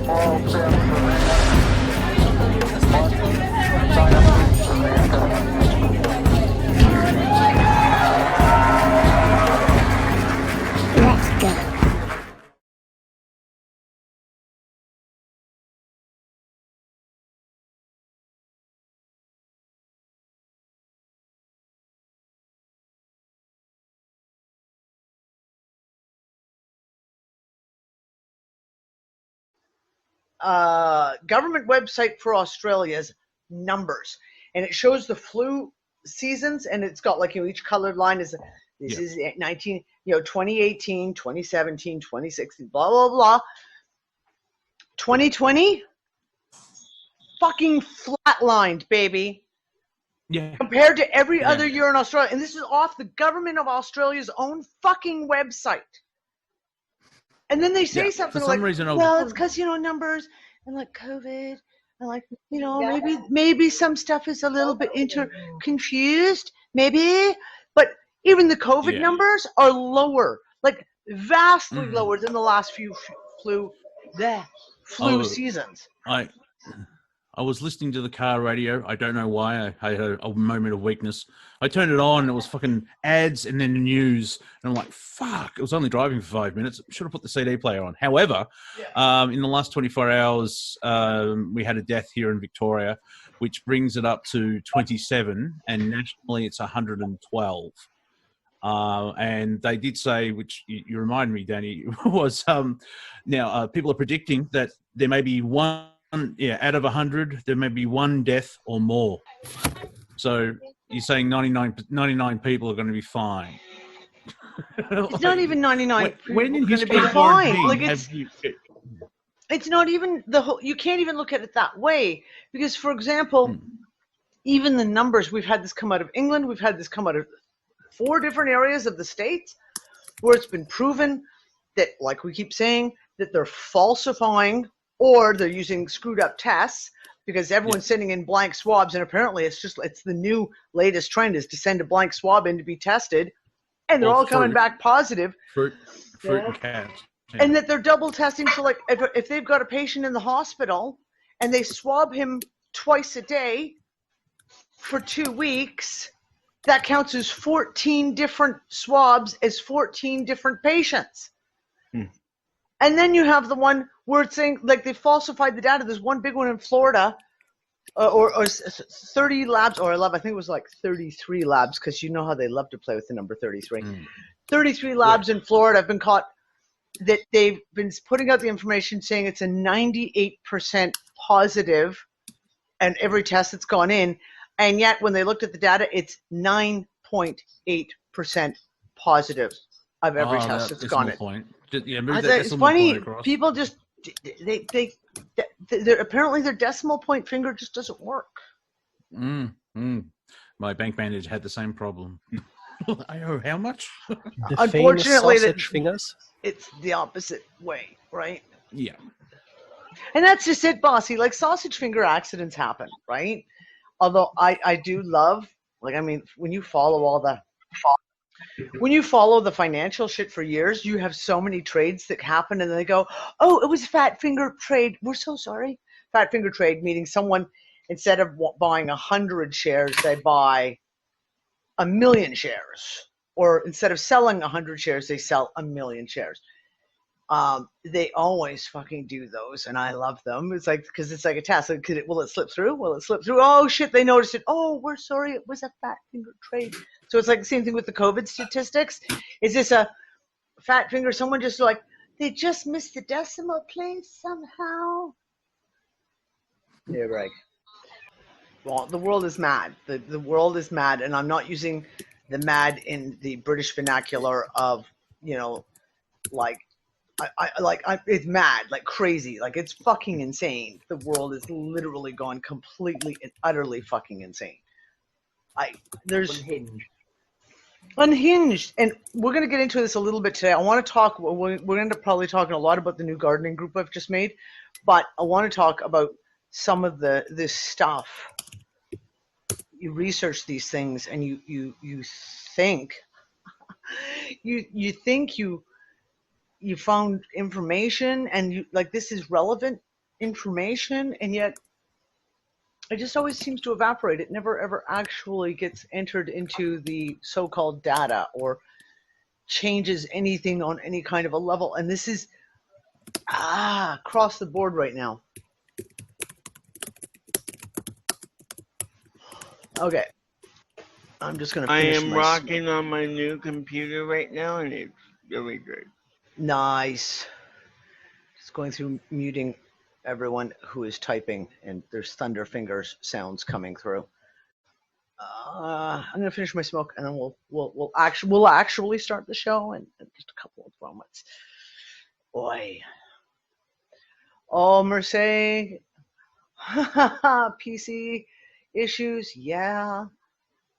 Let's go. Government website for Australia's numbers, and it shows the flu seasons, and it's got like, each colored line is this is 2018, 2017, 2016, blah blah blah. 2020 fucking flatlined, baby. Yeah. Compared to every other year in Australia, and this is off the government of Australiaa's own fucking website. And then they say something for some like, reason, well, it's because, numbers and like COVID and like, maybe some stuff is a little bit confused, maybe. But even the COVID numbers are lower, like vastly lower than the last few flu seasons. I was listening to the car radio. I don't know why. I had a moment of weakness. I turned it on. It was fucking ads and then the news. And I'm like, fuck. It was only driving for 5 minutes. Should have put the CD player on. However, in the last 24 hours, we had a death here in Victoria, which brings it up to 27. And nationally, it's 112. And they did say, which you remind me, Danny, was now people are predicting that there may be one. Out of 100, there may be one death or more. So you're saying 99 people are going to be fine. It's not even 99. When in history be fine. Like it's not even the whole. You can't even look at it that way, because, for example, even the numbers, we've had this come out of England, we've had this come out of 4 different areas of the States, where it's been proven that, like we keep saying, that they're falsifying. Or they're using screwed up tests, because everyone's sending in blank swabs, and apparently it's the new latest trend is to send a blank swab in to be tested, and they're all coming back positive. Fruit and cats. Yeah. And that they're double testing. So like if they've got a patient in the hospital and they swab him twice a day for 2 weeks, that counts as 14 different swabs as 14 different patients. And then you have the one where it's saying, like, they falsified the data. There's one big one in Florida, or 30 labs, or 11. I think it was like 33 labs, because you know how they love to play with the number 33. 33 labs in Florida have been caught that they've been putting out the information saying it's a 98% positive, and every test that's gone in. And yet, when they looked at the data, it's 9.8% positive of every test that's gone in. It's funny. People just they're apparently their decimal point finger just doesn't work. My bank manager had the same problem. I owe how much? Unfortunately, fingers. It's the opposite way, right? Yeah. And that's just it, bossy. Like, sausage finger accidents happen, right? Although I do love, like, I mean, when you follow the financial shit for years, you have so many trades that happen, and they go, oh, it was fat finger trade. We're so sorry. Fat finger trade, meaning someone, instead of buying 100 shares, they buy 1 million shares. Or instead of selling 100 shares, they sell 1 million shares. They always fucking do those, and I love them. It's like, because it's like a test. Like, will it slip through? Will it slip through? Oh shit, they noticed it. Oh, we're sorry, it was a fat finger trade. So it's like the same thing with the COVID statistics. Is this a fat finger? Someone just like, they just missed the decimal place somehow. Yeah, right. Well, the world is mad. The world is mad, and I'm not using the mad in the British vernacular of, like, it's mad, like crazy, like it's fucking insane. The world is literally gone completely and utterly fucking insane. There's unhinged, and we're going to get into this a little bit today. I want to talk. We're going to end up probably talking a lot about the new gardening group I've just made, but I want to talk about some of this stuff. You research these things, and you think you found information, and you like, this is relevant information, and yet it just always seems to evaporate. It never ever actually gets entered into the so-called data or changes anything on any kind of a level. And this is across the board right now. Okay. I'm just going to finish I am rocking on my new computer right now, and it's really good. Nice. Just going through muting everyone who is typing, and there's thunder fingers sounds coming through. I'm going to finish my smoke, and then we'll actually start the show in just a couple of moments. Boy. Oh, Mercedes. PC issues, yeah.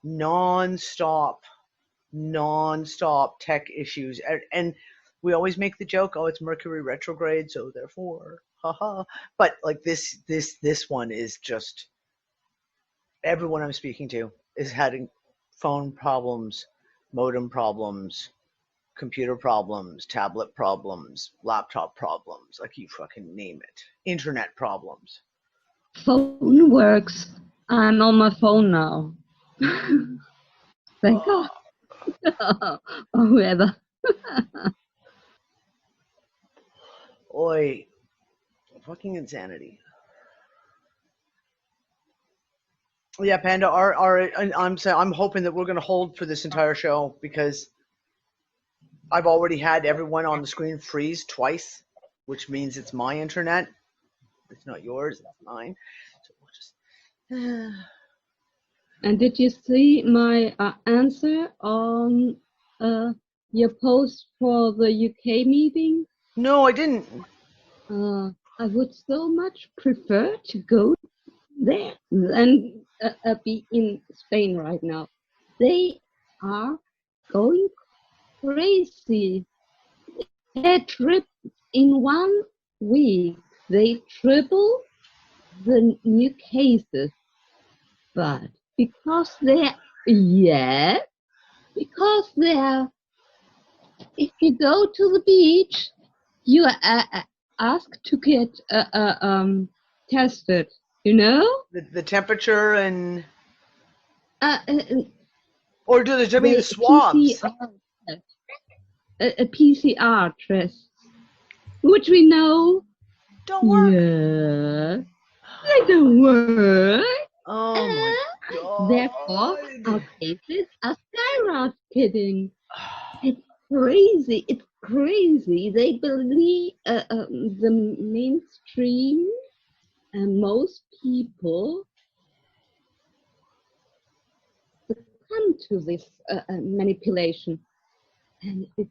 Non-stop tech issues, and we always make the joke, oh, it's Mercury retrograde, so therefore, haha. But like this one is just, everyone I'm speaking to is having phone problems, modem problems, computer problems, tablet problems, laptop problems, like you fucking name it, internet problems. Phone works. I'm on my phone now. Thank God. Or whoever. Oi. Fucking insanity. Yeah, Panda, I'm hoping that we're going to hold for this entire show, because I've already had everyone on the screen freeze twice, which means it's my internet. It's not yours, it's mine. So we'll just... And did you see my answer on your post for the UK meeting? No, I didn't. I would so much prefer to go there than be in Spain right now. They are going crazy. They triple in 1 week. They triple the new cases, but because they're if you go to the beach, you are asked to get tested. You know, the temperature and or do they? I mean, the swabs. A PCR test, which we know don't work. Yeah, they don't work. Oh my God. Therefore, our cases are skyrocketing. It's crazy. It's crazy. They believe the mainstream and most people succumb to this manipulation, and it's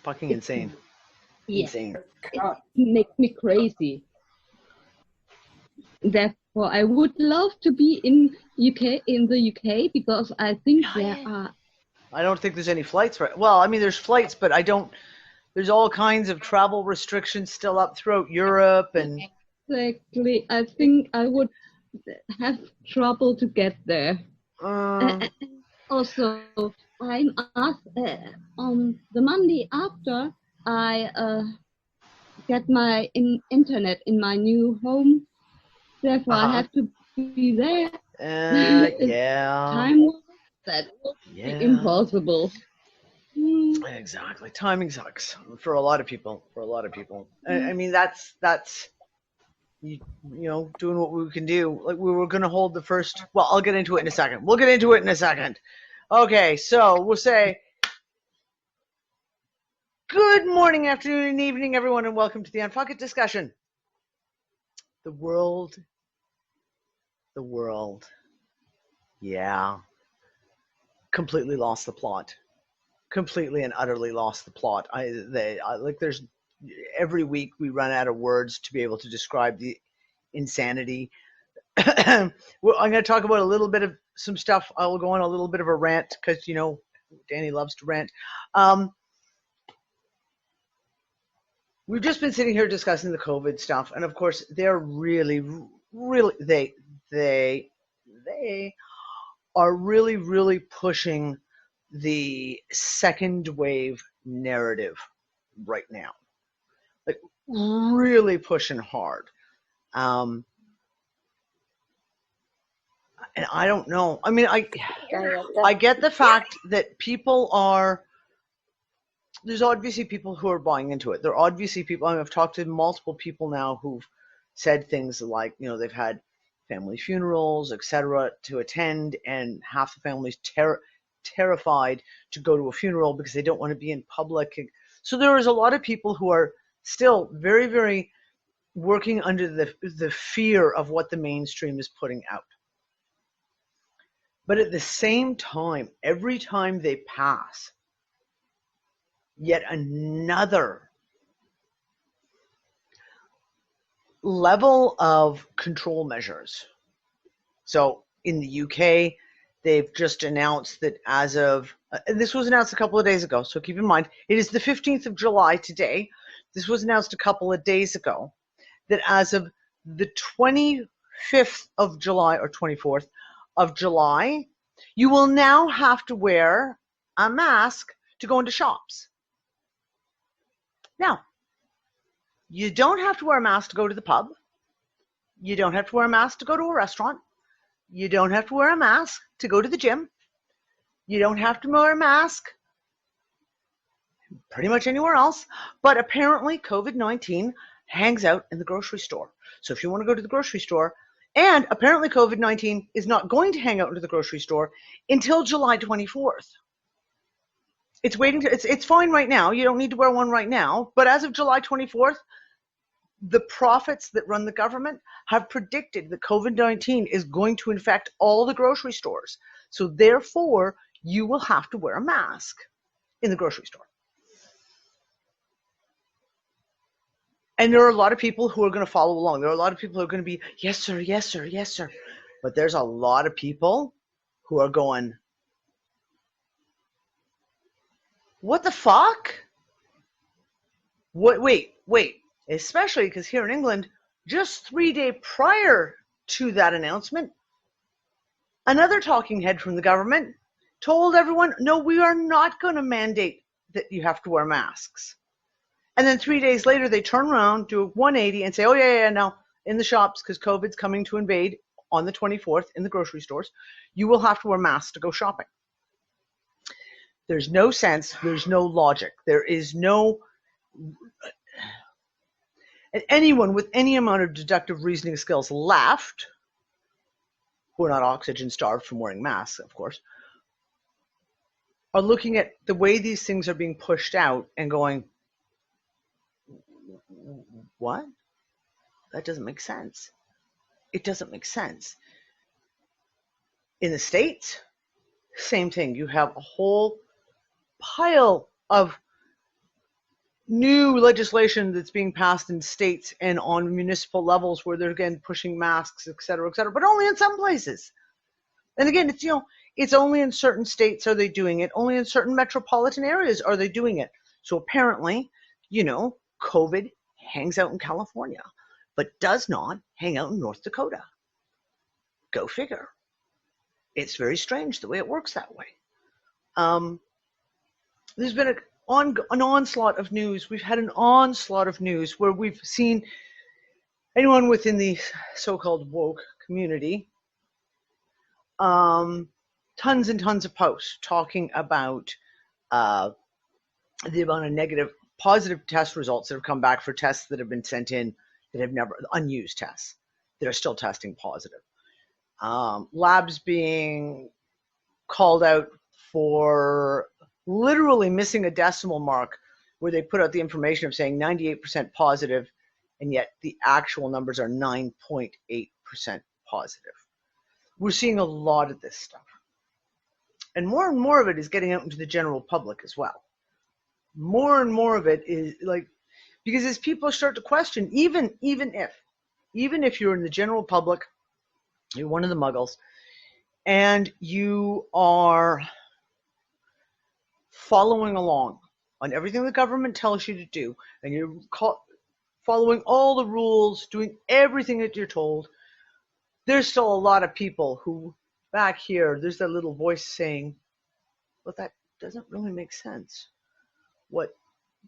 fucking insane. Yeah, insane. It makes me crazy. Therefore, I would love to be in the UK, because I think there are. I don't think there's any flights, right? Well, I mean, there's flights, but I don't. There's all kinds of travel restrictions still up throughout Europe, and exactly. I think I would have trouble to get there. Also, I'm asked on the Monday after I get my internet in my new home. Therefore, I have to be there. Yeah. Time that will be impossible. Exactly. Timing sucks for a lot of people. I mean, that's you know, doing what we can do. Like, we were going to hold the first. Well, I'll get into it in a second. We'll get into it in a second. Okay, so we'll say good morning, afternoon, and evening, everyone, and welcome to the UnFuckIt Discussion. The world, yeah, completely lost the plot. Completely and utterly lost the plot. Like, there's every week we run out of words to be able to describe the insanity. Well, I'm going to talk about a little bit of some stuff. I will go on a little bit of a rant, because, you know, Danny loves to rant. We've just been sitting here discussing the COVID stuff, and of course, they're really they are really pushing the second wave narrative right now. like really pushing hard. And I don't know. I mean, I get the fact that people are, there's obviously people who are buying into it. There are obviously people, I've talked to multiple people now who've said things like, you know, they've had family funerals, etc., to attend, and half the family's terrified to go to a funeral because they don't want to be in public. So there is a lot of people who are still very, very working under the fear of what the mainstream is putting out. But at the same time, every time they pass yet another level of control measures. So in the UK, they've just announced that as of, and this was announced a couple of days ago, so keep in mind, it is the 15th of July today. This was announced a couple of days ago, that as of the 25th of July or 24th of July, you will now have to wear a mask to go into shops. Now, you don't have to wear a mask to go to the pub. You don't have to wear a mask to go to a restaurant. You don't have to wear a mask to go to the gym. You don't have to wear a mask pretty much anywhere else. But apparently COVID-19 hangs out in the grocery store. So if you want to go to the grocery store, and apparently COVID-19 is not going to hang out into the grocery store until July 24th. It's waiting to, it's fine right now. You don't need to wear one right now. But as of July 24th, the prophets that run the government have predicted that COVID-19 is going to infect all the grocery stores. So therefore, you will have to wear a mask in the grocery store. And there are a lot of people who are going to follow along. There are a lot of people who are going to be, yes, sir, yes, sir, yes, sir. But there's a lot of people who are going, what the fuck? What? Wait. Especially because here in England, just 3 days prior to that announcement, another talking head from the government told everyone, no, we are not going to mandate that you have to wear masks. And then 3 days later, they turn around, do a 180 and say, oh, yeah, no, in the shops, because COVID's coming to invade on the 24th in the grocery stores, you will have to wear masks to go shopping. There's no sense. There's no logic. There is no... And anyone with any amount of deductive reasoning skills left, who are not oxygen starved from wearing masks, of course, are looking at the way these things are being pushed out and going, what? That doesn't make sense. It doesn't make sense. In the States, same thing. You have a whole pile of new legislation that's being passed in states and on municipal levels where they're again pushing masks, et cetera, but only in some places. And again, it's, you know, it's only in certain states are they doing it. Only in certain metropolitan areas are they doing it. So apparently, you know, COVID hangs out in California, but does not hang out in North Dakota. Go figure. It's very strange the way it works that way. There's been an onslaught of news. We've had an onslaught of news where we've seen anyone within the so-called woke community, tons and tons of posts talking about the amount of positive test results that have come back for tests that have been sent in that have never, unused tests that are still testing positive. Labs being called out for literally missing a decimal mark where they put out the information of saying 98% positive, and yet the actual numbers are 9.8% positive. We're seeing a lot of this stuff. And more of it is getting out into the general public as well. More and more of it is like, because as people start to question, even if you're in the general public, you're one of the muggles, and you are following along on everything the government tells you to do, and you're following all the rules, doing everything that you're told, there's still a lot of people who, back here, there's that little voice saying, well, that doesn't really make sense. What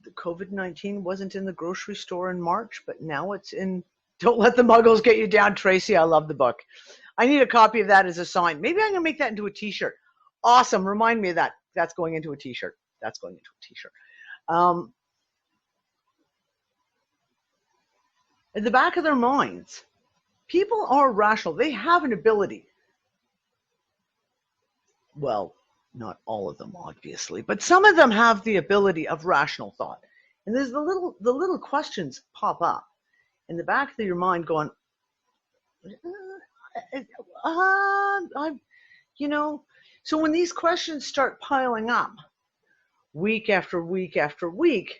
the COVID-19 wasn't in the grocery store in March, but now it's in Don't Let the Muggles Get You Down, Tracy. I love the book. I need a copy of that as a sign. Maybe I'm going to make that into a t-shirt. Awesome. Remind me of that. That's going into a t-shirt. That's going into a t-shirt. At the back of their minds, people are rational. They have an ability. Well, not all of them, obviously, but some of them have the ability of rational thought. And there's the little questions pop up in the back of your mind going, so when these questions start piling up week after week after week,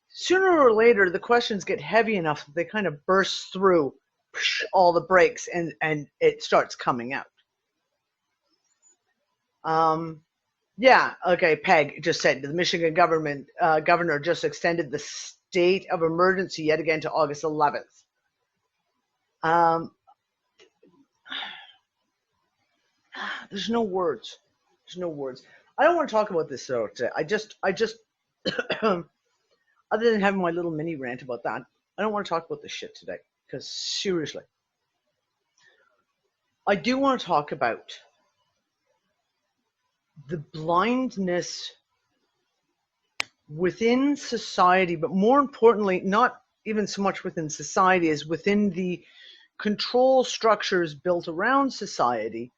sooner or later, the questions get heavy enough that they kind of burst through all the brakes and it starts coming out. Yeah, okay, Peg just said the Michigan governor just extended the state of emergency yet again to August 11th. There's no words. There's no words. I don't want to talk about this though today. I just other than having my little mini rant about that, I don't want to talk about this shit today, because seriously, I do want to talk about the blindness within society, but more importantly, not even so much within society as within the control structures built around society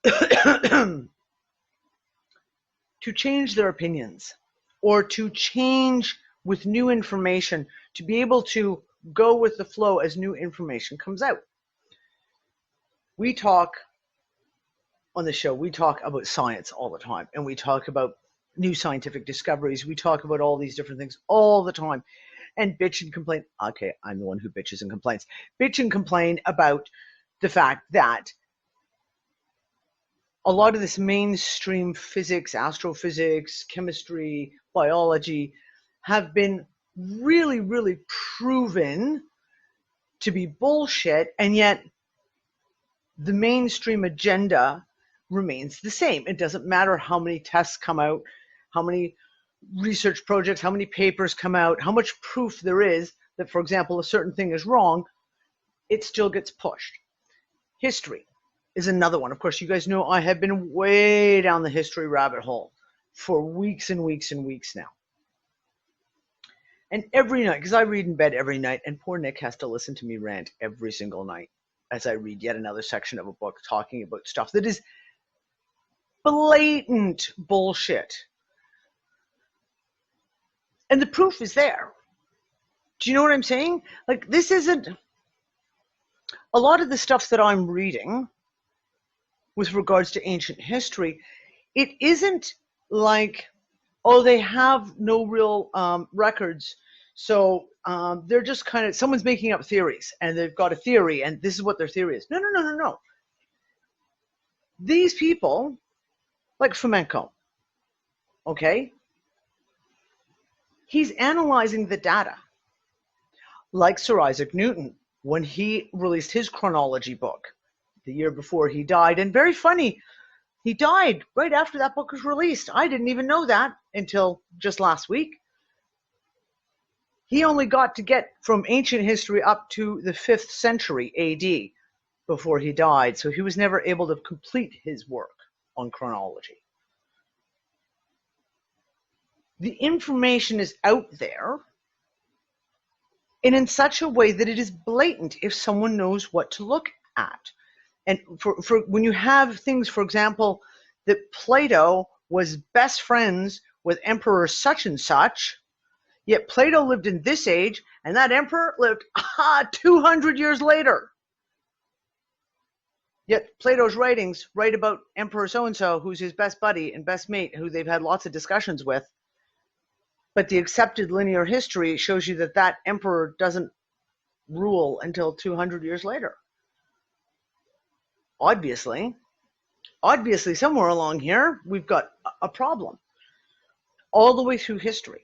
to change their opinions or to change with new information, to be able to go with the flow as new information comes out. We talk on the show, we talk about science all the time, and we talk about new scientific discoveries. We talk about all these different things all the time, and bitch and complain. Okay, I'm the one who bitches and complains. Bitch and complain about the fact that a lot of this mainstream physics, astrophysics, chemistry, biology have been really, really proven to be bullshit, and yet the mainstream agenda remains the same. It doesn't matter how many tests come out, how many research projects, how many papers come out, how much proof there is that, for example, a certain thing is wrong, it still gets pushed. History is another one. Of course, you guys know I have been way down the history rabbit hole for weeks and weeks and weeks now. And every night, because I read in bed every night, and poor Nick has to listen to me rant every single night as I read yet another section of a book talking about stuff that is blatant bullshit. And the proof is there. Do you know what I'm saying? Like, this isn't a lot of the stuff that I'm reading with regards to ancient history. It isn't like, oh, they have no real records, so they're just kind of, someone's making up theories, and they've got a theory, and this is what their theory is. No. These people, like Fomenko, okay? He's analyzing the data, like Sir Isaac Newton, when he released his chronology book the year before he died. And very funny, he died right after that book was released. I didn't even know that until just last week. He only got to get from ancient history up to the 5th century AD before he died. So he was never able to complete his work on chronology. The information is out there, and in such a way that it is blatant if someone knows what to look at. And for when you have things, for example, that Plato was best friends with Emperor such and such, yet Plato lived in this age, and that emperor lived 200 years later. Yet Plato's writings write about Emperor so-and-so, who's his best buddy and best mate, who they've had lots of discussions with. But the accepted linear history shows you that that emperor doesn't rule until 200 years later. Obviously, somewhere along here, we've got a problem. All the way through history.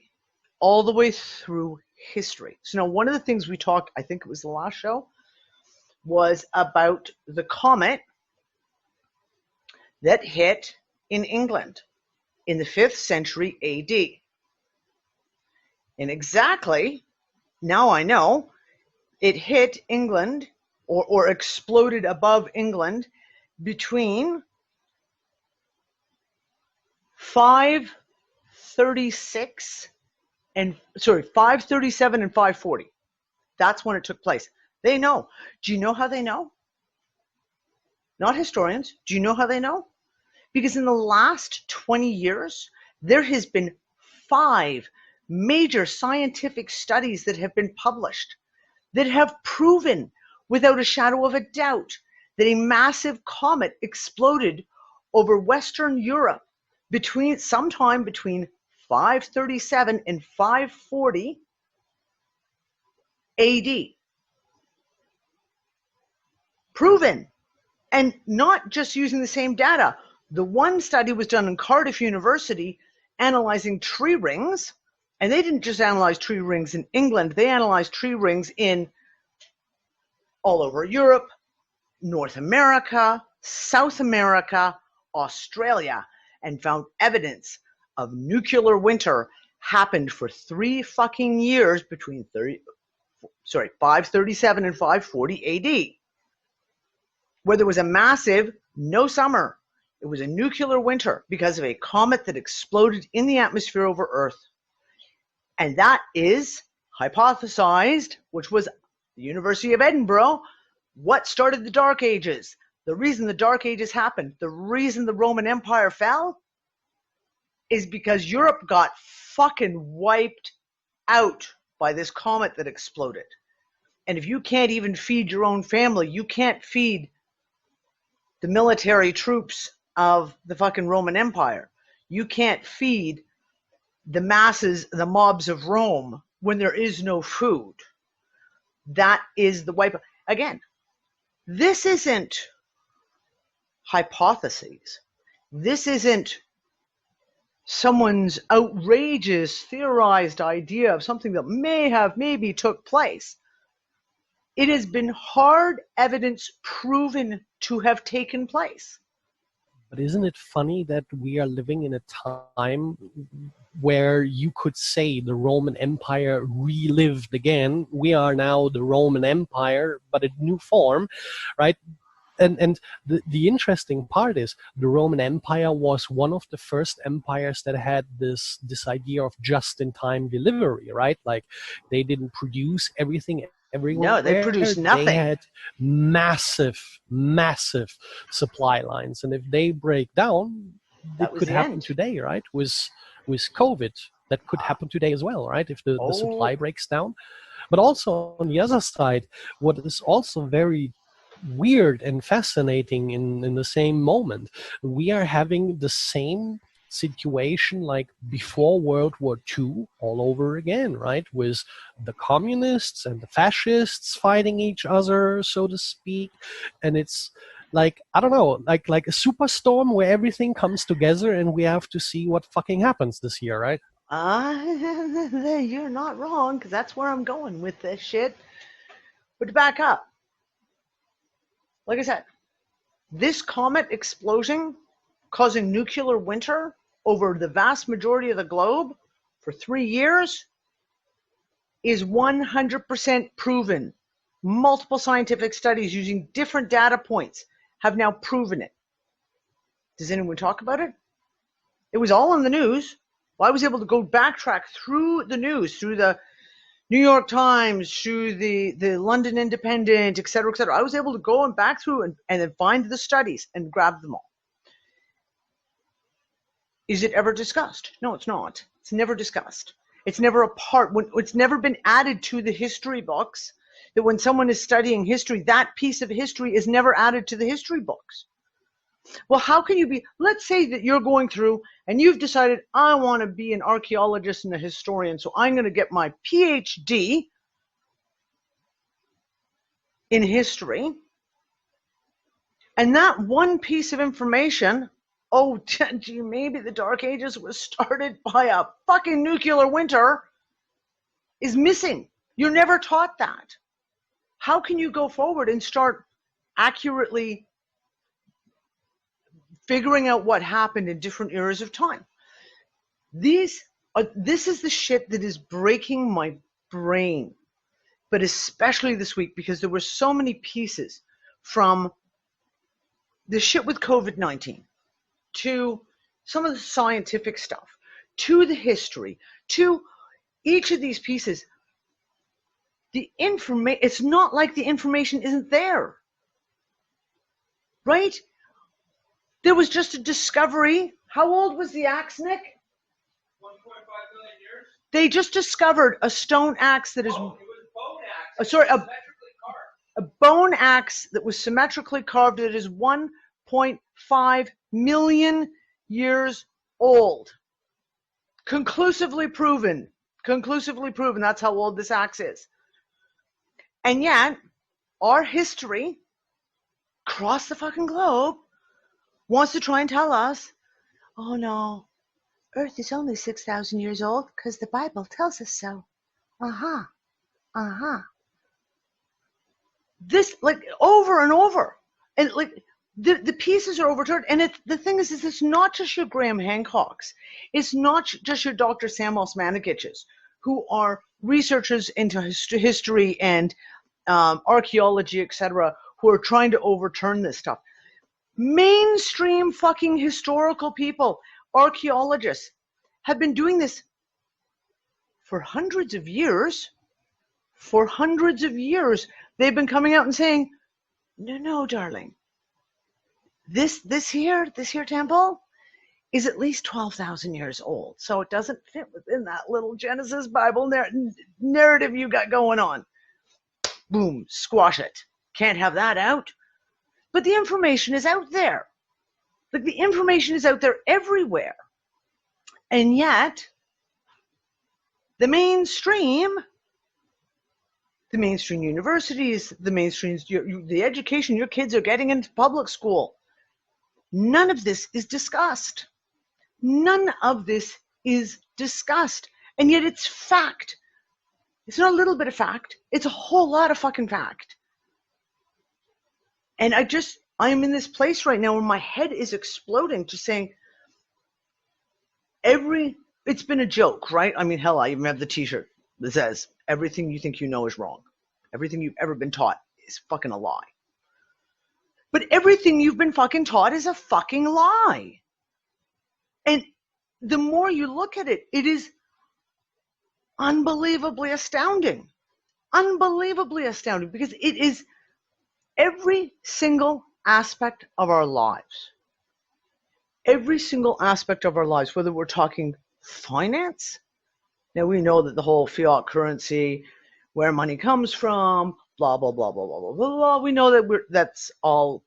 All the way through history. So now one of the things we talked, I think it was the last show, was about the comet that hit in England in the 5th century AD. And exactly, now I know, it hit England or exploded above England between 537 and 540. That's when it took place. They know. Do you know how they know? Not historians. Do you know how they know? Because in the last 20 years, there has been 5 major scientific studies that have been published that have proven without a shadow of a doubt that a massive comet exploded over Western Europe sometime between 537 and 540 AD. Proven. And not just using the same data. The one study was done in Cardiff University analyzing tree rings, and they didn't just analyze tree rings in England, they analyzed tree rings in all over Europe, North America, South America, Australia, and found evidence of nuclear winter happened for 3 fucking years between 537 and 540 AD. Where there was a massive no summer. It was a nuclear winter because of a comet that exploded in the atmosphere over Earth. And that is hypothesized, which was the University of Edinburgh, what started the Dark Ages. The reason the Dark Ages happened, the reason the Roman Empire fell, is because Europe got fucking wiped out by this comet that exploded. And if you can't even feed your own family, you can't feed the military troops of the fucking Roman Empire. You can't feed the masses, the mobs of Rome when there is no food. That is the wipe. Again, this isn't hypotheses. This isn't someone's outrageous theorized idea of something that maybe took place. It has been hard evidence proven to have taken place. But isn't it funny that we are living in a time where you could say the Roman Empire relived again? We are now the Roman Empire, but in new form, right? And the interesting part is the Roman Empire was one of the first empires that had this idea of just-in-time delivery, right? Like they didn't produce everything everywhere. No, they produced nothing. They had massive supply lines, and if they break down, that could happen today, right? With COVID, that could happen today as well, right? If the supply breaks down. But also on the other side, what is also very weird and fascinating in the same moment, we are having the same situation like before World War II all over again, right? With the communists and the fascists fighting each other, so to speak. And it's like, I don't know, like a superstorm where everything comes together and we have to see what fucking happens this year, right? You're not wrong, because that's where I'm going with this shit. But to back up, like I said, this comet explosion causing nuclear winter over the vast majority of the globe for 3 years is 100% proven. Multiple scientific studies using different data points have now proven it. Does anyone talk about it? It was all in the news. Well, I was able to go backtrack through the news, through the New York Times, through the London Independent, et cetera, et cetera. I was able to go and back through and then find the studies and grab them all. Is it ever discussed? No, it's not. It's never discussed. It's never a part. It's never been added to the history books, that when someone is studying history, that piece of history is never added to the history books. Well, how can you be, let's say that you're going through and you've decided, I want to be an archaeologist and a historian, so I'm going to get my PhD in history. And that one piece of information, gee, maybe the Dark Ages was started by a fucking nuclear winter, is missing. You're never taught that. How can you go forward and start accurately figuring out what happened in different eras of time? These This is the shit that is breaking my brain, but especially this week because there were so many pieces from the shit with COVID-19 to some of the scientific stuff, to the history, to each of these pieces. The information, it's not like the information isn't there, right? There was just a discovery. How old was the axe, Nick? 1.5 million years. They just discovered a stone axe that is, Oh, it was bone axe. sorry, Symmetrically carved. a bone axe that was symmetrically carved that is 1.5 million years old. Conclusively proven. Conclusively proven. That's how old this axe is. And yet, our history across the fucking globe wants to try and tell us, oh no, Earth is only 6,000 years old because the Bible tells us so. Uh-huh. Uh-huh. This, like, over and over. And, like, the pieces are overturned. And the thing is it's not just your Graham Hancocks. It's not just your Dr. Sam Osmanagiches, who are researchers into history and archaeology, etc., who are trying to overturn this stuff. Mainstream fucking historical people, archaeologists, have been doing this for hundreds of years. For hundreds of years, they've been coming out and saying, no, darling. This here temple is at least 12,000 years old. So it doesn't fit within that little Genesis Bible narrative you got going on. Boom, squash it. Can't have that out. But the information is out there. Like, the information is out there everywhere. And yet, the mainstream universities, the education your kids are getting into public school, none of this is discussed. None of this is discussed. And yet it's fact. It's not a little bit of fact. It's a whole lot of fucking fact. And I am in this place right now where my head is exploding, just saying, it's been a joke, right? I mean, hell, I even have the t-shirt that says, everything you think you know is wrong. Everything you've ever been taught is fucking a lie. But everything you've been fucking taught is a fucking lie. And the more you look at it, it is unbelievably astounding. Unbelievably astounding, because it is every single aspect of our lives. Every single aspect of our lives, whether we're talking finance. Now, we know that the whole fiat currency, where money comes from, blah, blah, blah, blah, blah, blah, blah, blah. We know that that's all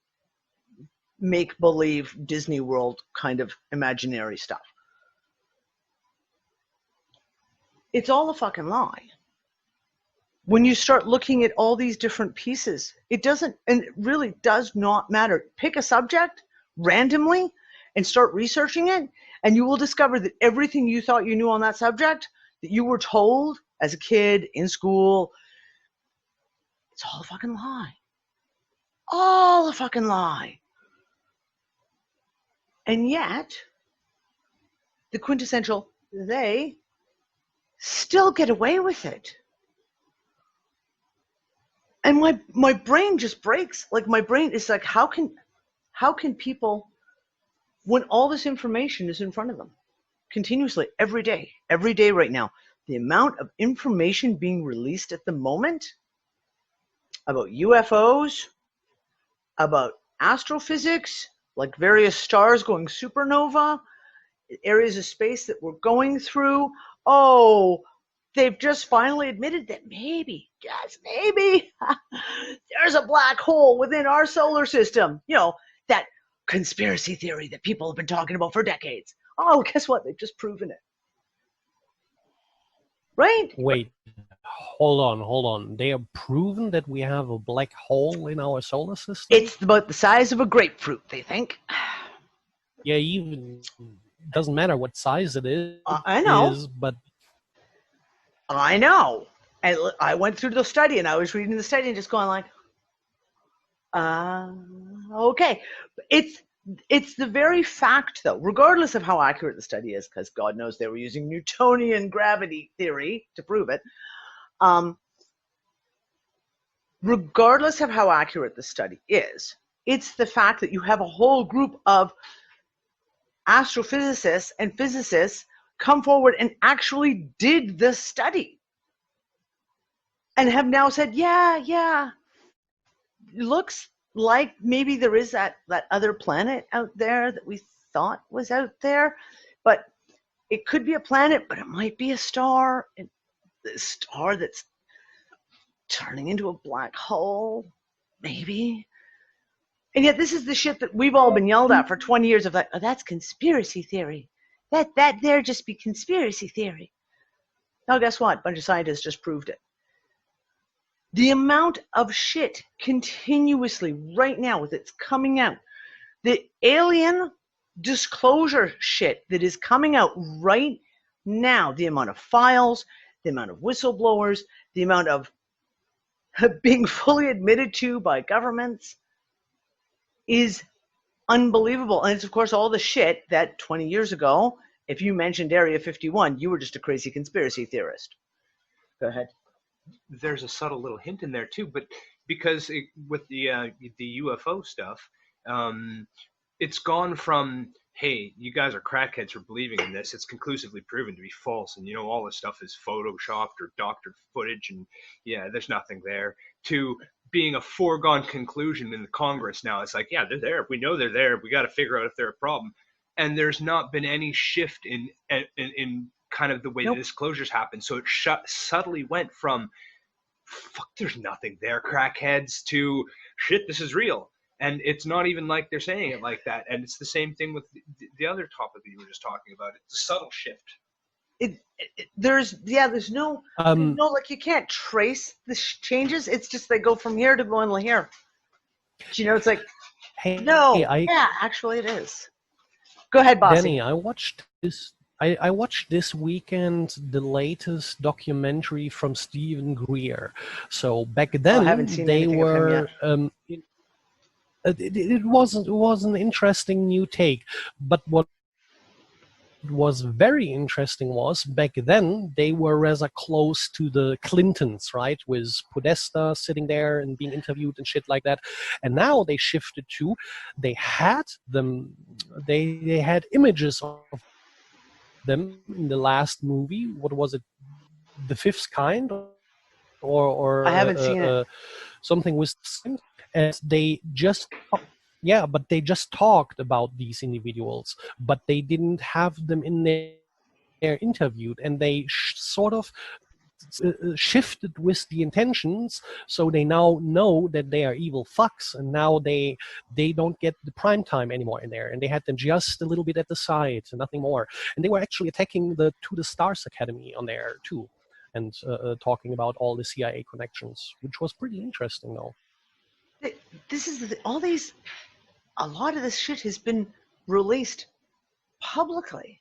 make-believe Disney World kind of imaginary stuff. It's all a fucking lie. When you start looking at all these different pieces, it really does not matter. Pick a subject randomly and start researching it, and you will discover that everything you thought you knew on that subject, that you were told as a kid in school, it's all a fucking lie. All a fucking lie. And yet, the quintessential they still get away with it. And my brain just breaks. Like, my brain is like, how can people, when all this information is in front of them continuously, every day right now, the amount of information being released at the moment about UFOs, about astrophysics, like various stars going supernova, areas of space that we're going through. Oh, they've just finally admitted that maybe, just maybe, there's a black hole within our solar system. You know, that conspiracy theory that people have been talking about for decades. Oh, guess what? They've just proven it. Right? Wait, hold on. They have proven that we have a black hole in our solar system? It's about the size of a grapefruit, they think. Yeah, even doesn't matter what size it is. I know. But I know. And I went through the study, and I was reading the study and just going like, okay. it's the very fact, though, regardless of how accurate the study is, because God knows they were using Newtonian gravity theory to prove it. Regardless of how accurate the study is, it's the fact that you have a whole group of astrophysicists and physicists come forward and actually did the study and have now said, yeah, looks like maybe there is that other planet out there that we thought was out there, but it could be a planet, but it might be a star, a star that's turning into a black hole, maybe. And yet this is the shit that we've all been yelled at for 20 years of, like, oh, that's conspiracy theory. That there just be conspiracy theory. Now guess what? A bunch of scientists just proved it. The amount of shit continuously right now with it's coming out, the alien disclosure shit that is coming out right now, the amount of files, the amount of whistleblowers, the amount of being fully admitted to by governments is unbelievable. And it's, of course, all the shit that 20 years ago, if you mentioned Area 51, you were just a crazy conspiracy theorist. Go ahead. There's a subtle little hint in there too, but because with the UFO stuff, it's gone from, hey, you guys are crackheads for believing in this. It's conclusively proven to be false, and all this stuff is photoshopped or doctored footage, and yeah, there's nothing there. To being a foregone conclusion in the Congress now, it's like, yeah, they're there. We know they're there. We got to figure out if they're a problem. And there's not been any shift in kind of the way the disclosures happen. So it subtly went from, fuck, there's nothing there, crackheads, to shit, this is real. And it's not even like they're saying it like that. And it's the same thing with the other topic that you were just talking about. It's a subtle shift. There's no, like, you can't trace the changes. It's just they go from here to going here. It's like, actually it is. Go ahead, Bossy. Danny, I watched this. I watched this weekend the latest documentary from Stephen Greer. So back then they were. It was an interesting new take, but what was very interesting was back then they were rather close to the Clintons, right? With Podesta sitting there and being interviewed and shit like that. And now they shifted to, they had images of them in the last movie. What was it? The Fifth Kind, or I haven't seen it. Something with, and they just. Yeah, but they just talked about these individuals, but they didn't have them in there interviewed, and they sort of shifted with the intentions, so they now know that they are evil fucks, and now they don't get the prime time anymore in there, and they had them just a little bit at the side, and nothing more. And they were actually attacking the To the Stars Academy on there too, and talking about all the CIA connections, which was pretty interesting though. This is a lot of this shit has been released publicly.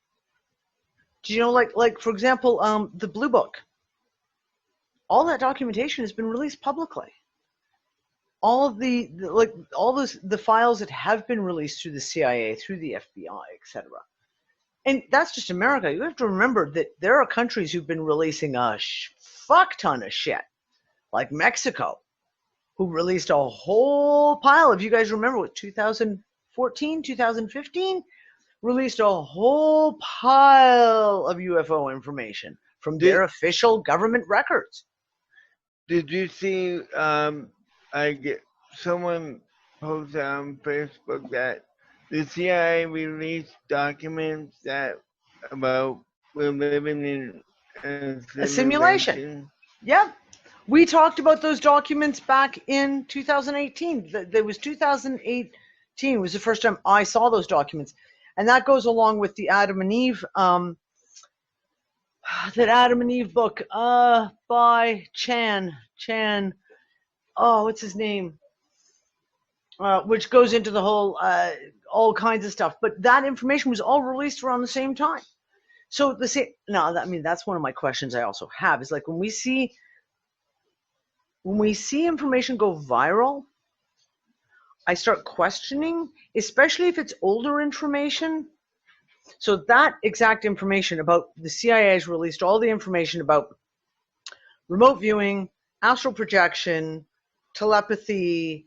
Do you know, like for example, the Blue Book? All that documentation has been released publicly. All of the files that have been released through the CIA, through the FBI, etc. And that's just America. You have to remember that there are countries who've been releasing a fuck ton of shit, like Mexico, who released a whole pile. If you guys remember, what, 2014, 2015, released a whole pile of UFO information from their official government records. Did you see, someone posted on Facebook that the CIA released documents about we're living in a simulation. Yep. We talked about those documents back in 2018. There was 2018 was the first time I saw those documents. And that goes along with the Adam and Eve, that Adam and Eve book by Chan. Oh, what's his name? Which goes into the whole, all kinds of stuff. But that information was all released around the same time. So that's one of my questions I also have, is like when we see information go viral, I start questioning, especially if it's older information. So that exact information about the CIA has released all the information about remote viewing, astral projection, telepathy,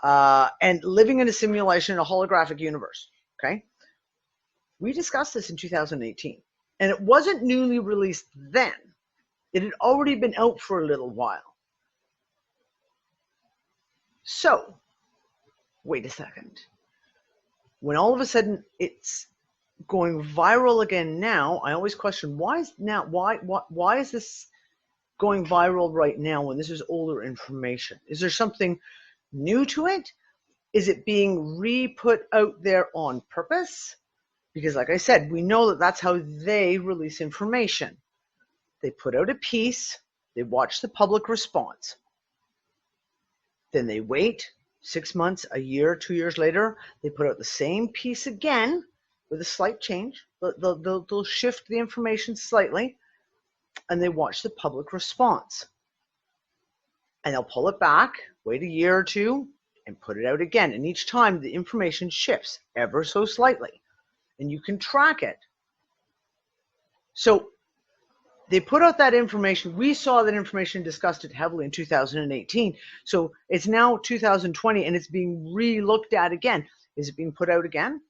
and living in a simulation, a holographic universe. Okay. We discussed this in 2018, and it wasn't newly released then. It had already been out for a little while. So, wait a second. When all of a sudden it's going viral again now, I always question why is this going viral right now when this is older information? Is there something new to it? Is it being re-put out there on purpose? Because like I said, we know that that's how they release information. They put out a piece, they watch the public response. Then they wait 6 months, a year, 2 years later, they put out the same piece again with a slight change. They'll shift the information slightly, and they watch the public response. And they'll pull it back, wait a year or two, and put it out again. And each time the information shifts ever so slightly. And you can track it. So they put out that information. We saw that information, discussed it heavily in 2018. So it's now 2020 and it's being re-looked at again. Is it being put out again?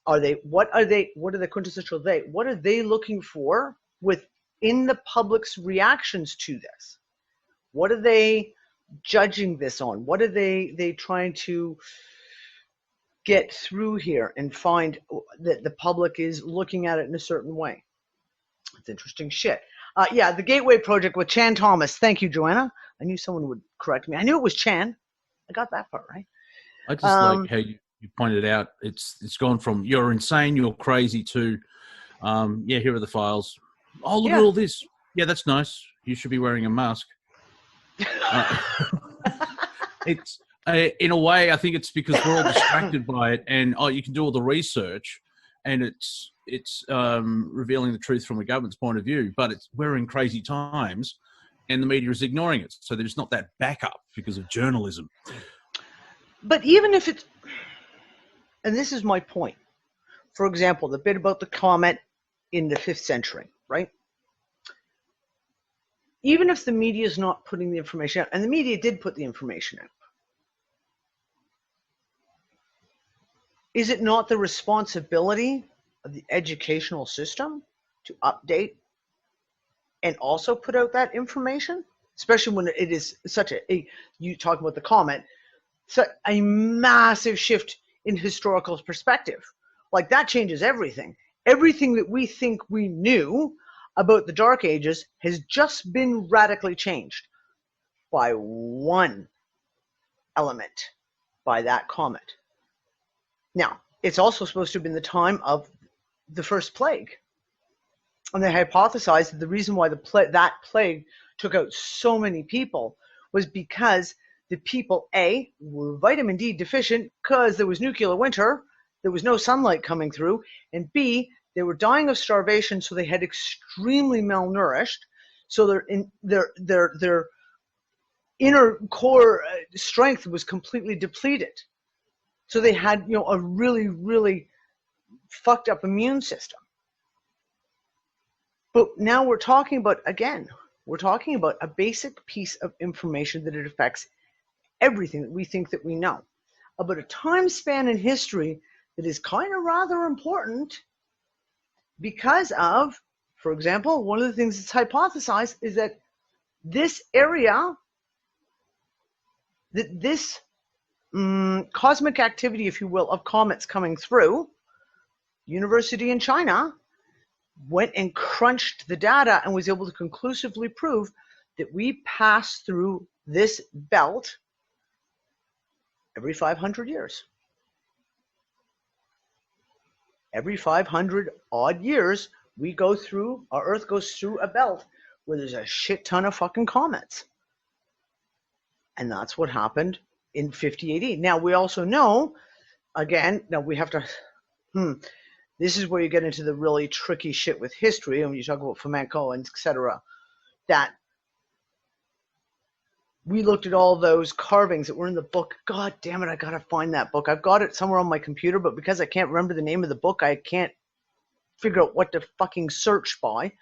What are the quintessential they? What are they looking for within the public's reactions to this? What are they judging this on? What are they trying to get through here and find that the public is looking at it in a certain way? It's interesting shit. Yeah, the Gateway Project with Chan Thomas. Thank you, Joanna. I knew someone would correct me. I knew it was Chan. I got that part right. I just like how you pointed out it's gone from you're insane, you're crazy to yeah, here are the files. Oh, look at all this. Yeah, that's nice. You should be wearing a mask. It's in a way, I think it's because we're all distracted by it, and you can do all the research, and it's revealing the truth from the government's point of view, but we're in crazy times, and the media is ignoring it. So there's not that backup because of journalism. But even if it's, and this is my point, for example, the bit about the comet in the 5th century, right? Even if the media is not putting the information out, and the media did put the information out, is it not the responsibility of the educational system to update and also put out that information? Especially when it is such you talk about the comet, such a massive shift in historical perspective. Like that changes everything. Everything that we think we knew about the Dark Ages has just been radically changed by one element, by that comet. Now, it's also supposed to have been the time of the first plague. And they hypothesized that the reason why that plague took out so many people was because the people, A, were vitamin D deficient because there was nuclear winter, there was no sunlight coming through, and B, they were dying of starvation, so they had extremely malnourished, so their inner core strength was completely depleted. So they had, a really, really fucked up immune system. But now we're talking about a basic piece of information that it affects everything that we think that we know. About a time span in history that is kind of rather important because of, for example, one of the things that's hypothesized is that this area, that this cosmic activity, if you will, of comets coming through, university in China went and crunched the data and was able to conclusively prove that we pass through this belt every 500 years. Every 500 odd years, our Earth goes through a belt where there's a shit ton of fucking comets. And that's what happened in 50 AD. Now, we also know, again, now we have to, this is where you get into the really tricky shit with history, and when you talk about flamenco and etc., that we looked at all those carvings that were in the book. God damn it, I gotta find that book. I've got it somewhere on my computer, but because I can't remember the name of the book, I can't figure out what to fucking search by.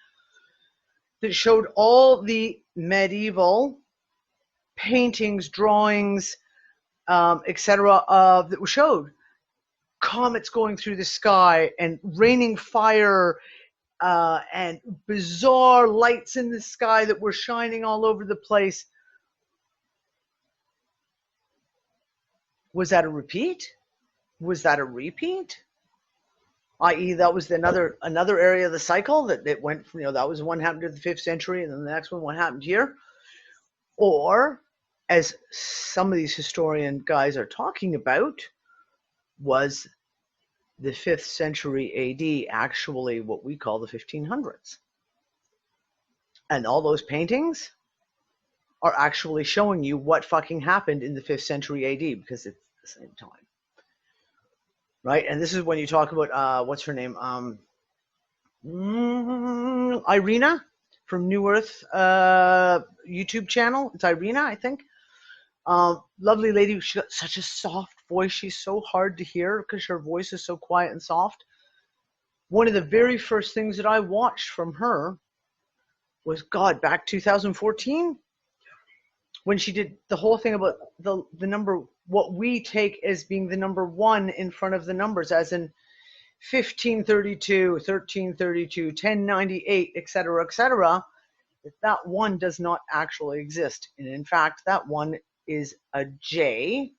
That showed all the medieval paintings, drawings, etc. That were showed. Comets going through the sky and raining fire and bizarre lights in the sky that were shining all over the place. Was that a repeat? Was that a repeat? I.e., that was another area of the cycle that went from, that was one happened in the 5th century, and then the next one, what happened here? Or, as some of these historian guys are talking about, was the 5th century AD actually what we call the 1500s? And all those paintings are actually showing you what fucking happened in the 5th century AD, because it's the same time. Right? And this is when you talk about, what's her name? Irina from New Earth YouTube channel. It's Irina, I think. Lovely lady. She got such a soft voice. She's so hard to hear because her voice is so quiet and soft. One of the very first things that I watched from her was, back 2014, when she did the whole thing about the number, what we take as being the number 1 in front of the numbers, as in 1532, 1332, 1098, etc., etc., that 1 does not actually exist. And in fact, that 1 is a J,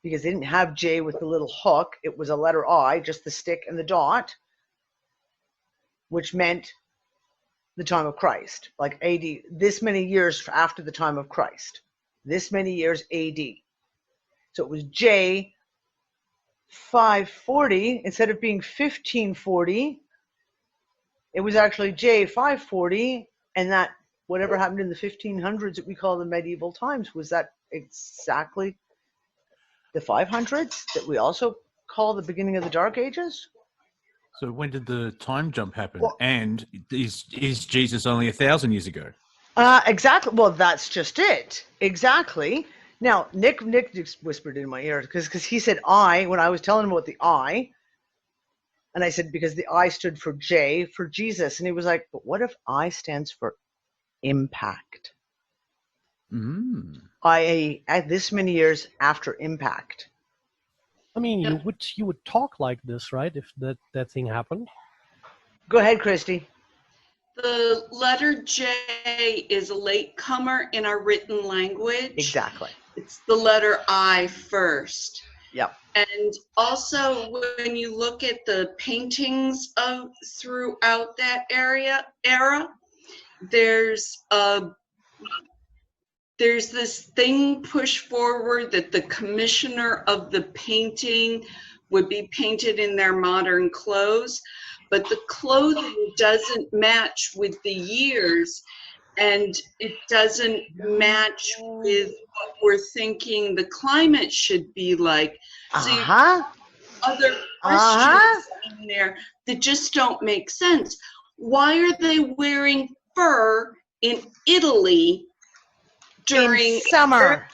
because they didn't have J with the little hook. It was a letter I, just the stick and the dot, which meant the time of Christ, like AD, this many years after the time of Christ, this many years AD. So it was J 540, instead of being 1540, it was actually J 540, and that whatever happened in the 1500s that we call the medieval times, was that exactly the 500s that we also call the beginning of the Dark Ages? So when did the time jump happen? Well, and is Jesus only 1,000 years ago? Exactly. Well, that's just it. Exactly. Now, Nick just whispered in my ear because he said I, when I was telling him about the I, and I said, because the I stood for J, for Jesus. And he was like, but what if I stands for impact? I, at this many years after impact. I mean, you would talk like this, right? If that thing happened. Go ahead, Christy. The letter J is a latecomer in our written language. Exactly. It's the letter I first. Yep. And also, when you look at the paintings of throughout that era, there's this thing pushed forward that the commissioner of the painting would be painted in their modern clothes, but the clothing doesn't match with the years, and it doesn't match with what we're thinking the climate should be like. So other questions in there that just don't make sense. Why are they wearing fur in Italy during summer,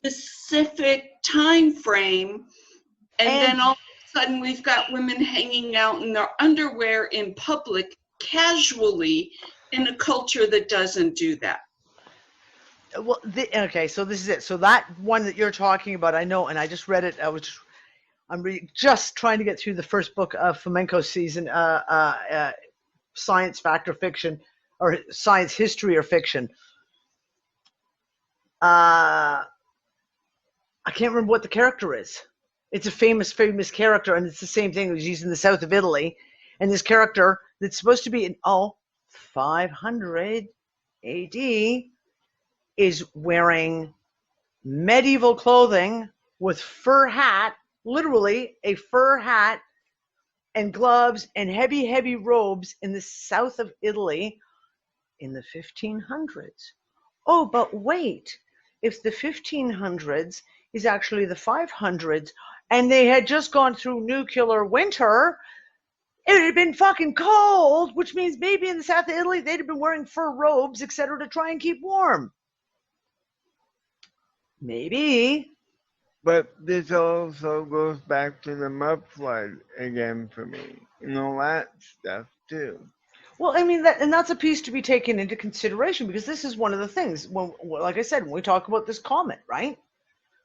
a specific time frame, and then all of a sudden we've got women hanging out in their underwear in public casually in a culture that doesn't do that? Well, okay, so this is it. So that one that you're talking about, I know, and I just read it. I'm just trying to get through the first book of Flamenco's season, science, fact, or fiction, or science, history, or fiction. I can't remember what the character is. It's a famous character, and it's the same thing. It was used in the south of Italy. And this character that's supposed to be in 500 AD is wearing medieval clothing with fur hat, literally a fur hat, and gloves and heavy robes in the south of Italy in the 1500s. Oh, but wait. If the 1500s is actually the 500s, and they had just gone through nuclear winter, it had been fucking cold, which means maybe in the south of Italy, they'd have been wearing fur robes, etc., to try and keep warm. Maybe. But this also goes back to the mud flood again for me, and all that stuff too. Well, I mean that's a piece to be taken into consideration, because this is one of the things. When, like I said, when we talk about this comet, right?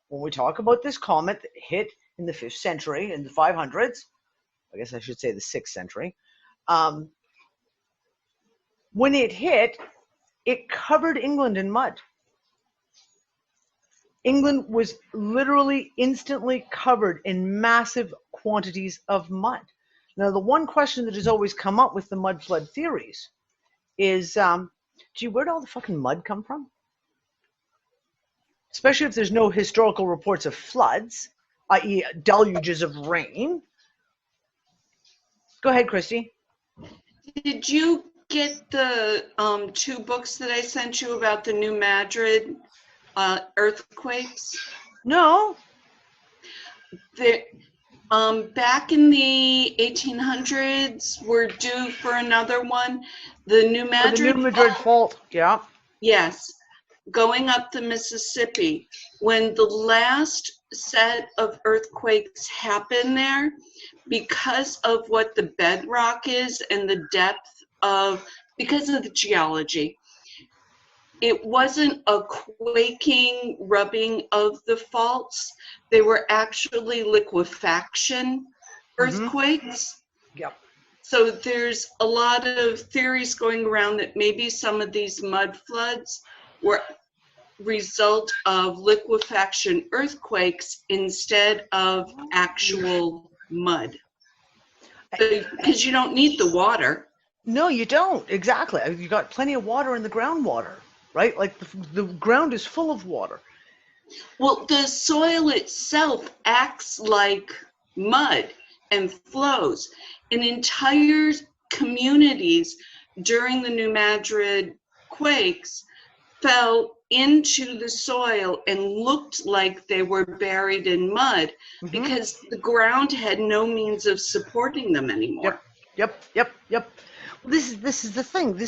When we talk about this comet that hit in the 5th century, in the 500s, I guess I should say the 6th century. When it hit, it covered England in mud. England was literally instantly covered in massive quantities of mud. Now, the one question that has always come up with the mud flood theories is, gee, where'd all the fucking mud come from? Especially if there's no historical reports of floods, i.e. deluges of rain. Go ahead, Christy. Did you get the 2 books that I sent you about the New Madrid earthquakes? No. Back in the 1800s, we're due for another one. The New Madrid, the New Madrid fault. Yeah. Yes, going up the Mississippi. When the last set of earthquakes happened there, because of what the bedrock is and the depth of, because of the geology, it wasn't a quaking rubbing of the faults. They were actually liquefaction earthquakes. Yep. So there's a lot of theories going around that maybe some of these mud floods were result of liquefaction earthquakes instead of actual mud. Because you don't need the water. No, you don't. Exactly. You got plenty of water in the groundwater, right? Like the ground is full of water. Well, the soil itself acts like mud and flows. And entire communities during the New Madrid quakes fell into the soil and looked like they were buried in mud because the ground had no means of supporting them anymore. Yep. This is the thing.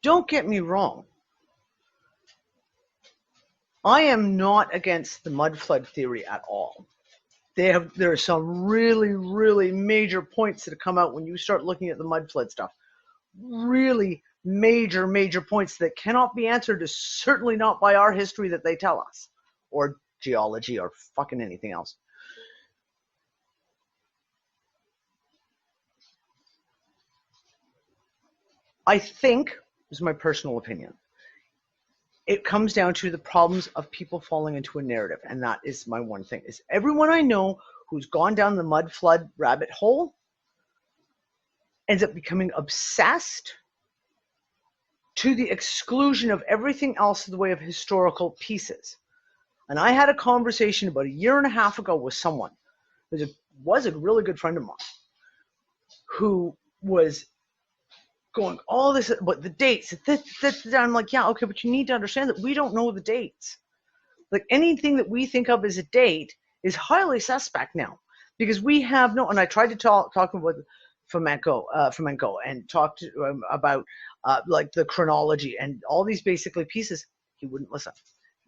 Don't get me wrong. I am not against the mud flood theory at all. There are some really, really major points that come out when you start looking at the mud flood stuff. Really major points that cannot be answered, is certainly not by our history that they tell us, or geology, or fucking anything else. I think, this is my personal opinion, it comes down to the problems of people falling into a narrative, and that is my one thing, is everyone I know who's gone down the mud flood rabbit hole ends up becoming obsessed to the exclusion of everything else in the way of historical pieces. And I had a conversation about 1.5 years ago with someone who was a really good friend of mine, who was going all this about the dates. I'm like, yeah, okay, but you need to understand that we don't know the dates. Like, anything that we think of as a date is highly suspect now, because we have no. And I tried to talk about Flamenco and talk to about like the chronology and all these basically pieces. He wouldn't listen.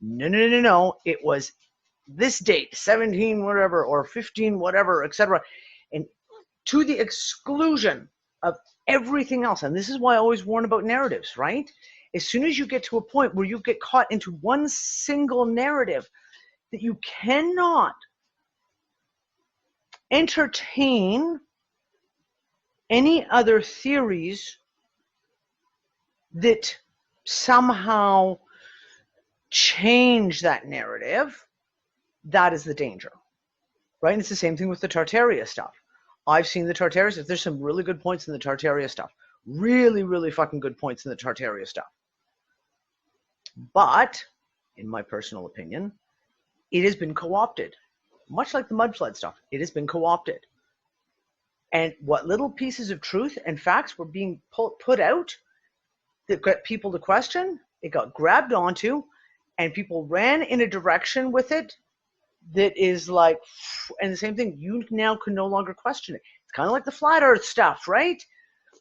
No. It was this date, 17 whatever or 15 whatever, etc. And to the exclusion of everything else. And this is why I always warn about narratives, right? As soon as you get to a point where you get caught into one single narrative, that you cannot entertain any other theories that somehow change that narrative, that is the danger, right? And it's the same thing with the Tartaria stuff. I've seen the Tartaria stuff. There's some really good points in the Tartaria stuff. Really fucking good points in the Tartaria stuff. But, in my personal opinion, it has been co-opted. Much like the mud flood stuff, it has been co-opted. And what little pieces of truth and facts were being put out that got people to question, it got grabbed onto, and people ran in a direction with it that is like, and the same thing, you now can no longer question it. It's kind of like the flat earth stuff, right?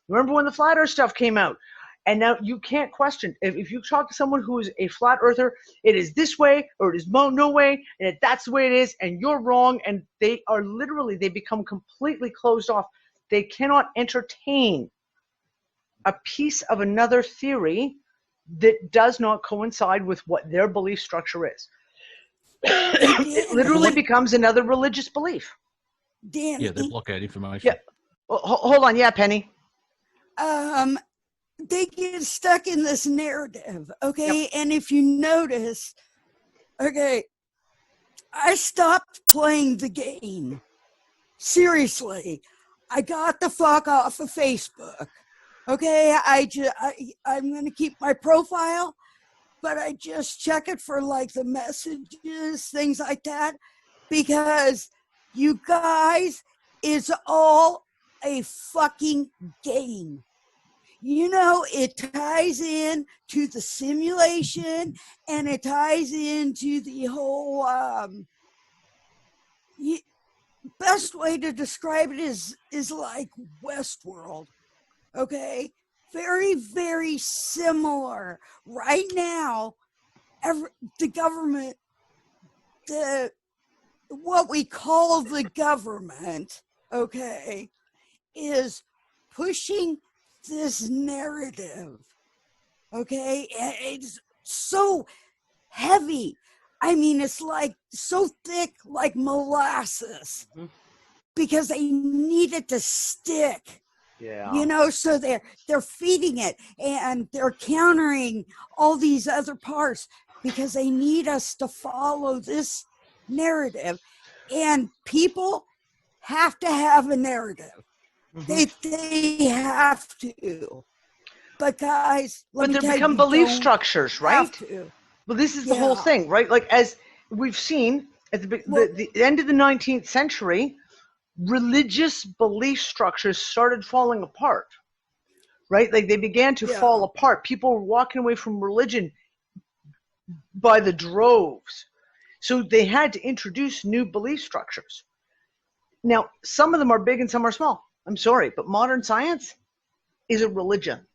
Remember when the flat earth stuff came out? And now you can't question. If you talk to someone who is a flat earther, it is this way or it is no way, and that's the way it is, and you're wrong. And they become completely closed off. They cannot entertain a piece of another theory that does not coincide with what their belief structure is. It literally becomes another religious belief. Yeah, they block out information. Yeah. Hold on. Yeah, Penny. They get stuck in this narrative, okay? Yep. And if you notice, okay, I stopped playing the game. Seriously, I got the fuck off of Facebook. Okay, I'm going to keep my profile, but I just check it for like the messages, things like that, because you guys, it's all a fucking game. You know, it ties in to the simulation, and it ties into the whole, best way to describe it is like Westworld. Okay, very, very similar. Right now, the government, what we call the government, okay, is pushing this narrative. Okay, it's so heavy. I mean, it's like so thick, like molasses, because they need it to stick. Yeah. You know, so they're feeding it, and they're countering all these other parts because they need us to follow this narrative. And people have to have a narrative. They have to. But guys, but they become belief structures, right? Well, this is the whole thing, right? Like, as we've seen at the end of the 19th century, religious belief structures started falling apart, right? Like, they began to fall apart. People were walking away from religion by the droves. So they had to introduce new belief structures. Now, some of them are big and some are small. I'm sorry, but modern science is a religion.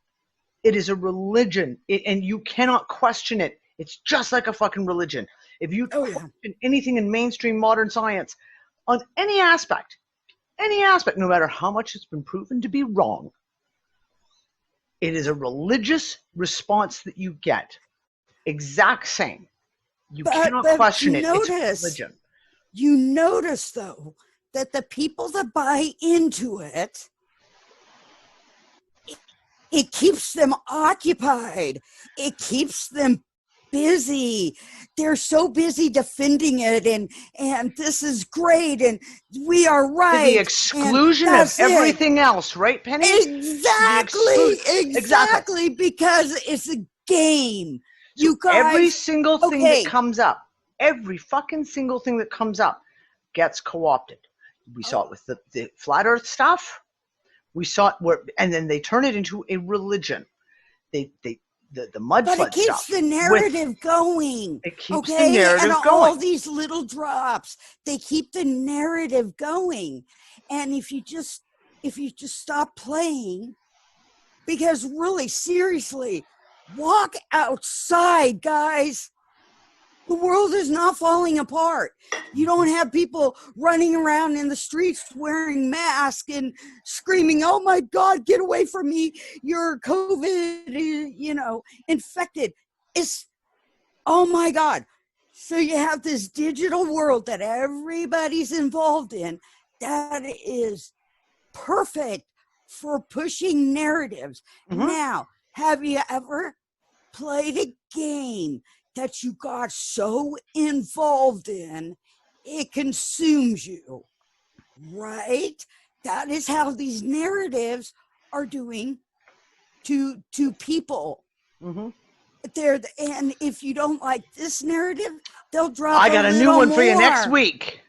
It is a religion, and you cannot question it. It's just like a fucking religion. If you question anything in mainstream modern science on any aspect, no matter how much it's been proven to be wrong, it is a religious response that you get. Exact same. You cannot question it. It's religion. You notice, though, that the people that buy into it, it keeps them occupied. It keeps them busy. They're so busy defending it, and this is great, and we are right. To the exclusion of everything else, right, Penny? Exactly, because it's a game. So you guys, every single thing that comes up, every fucking single thing that comes up gets co-opted. We saw it with the flat earth stuff. We saw it and then they turn it into a religion. The mud flood stuff. But it keeps the narrative going. It keeps the narrative going. All these little drops, they keep the narrative going. And if you just stop playing, because really, seriously, walk outside, guys. The world is not falling apart. You don't have people running around in the streets wearing masks and screaming, "Oh my God, get away from me. You're COVID, infected." It's, oh my God. So you have this digital world that everybody's involved in that is perfect for pushing narratives. Now, have you ever played a game that you got so involved in, it consumes you, right? That is how these narratives are doing to people. And if you don't like this narrative, they'll drop I got a new one for you next week.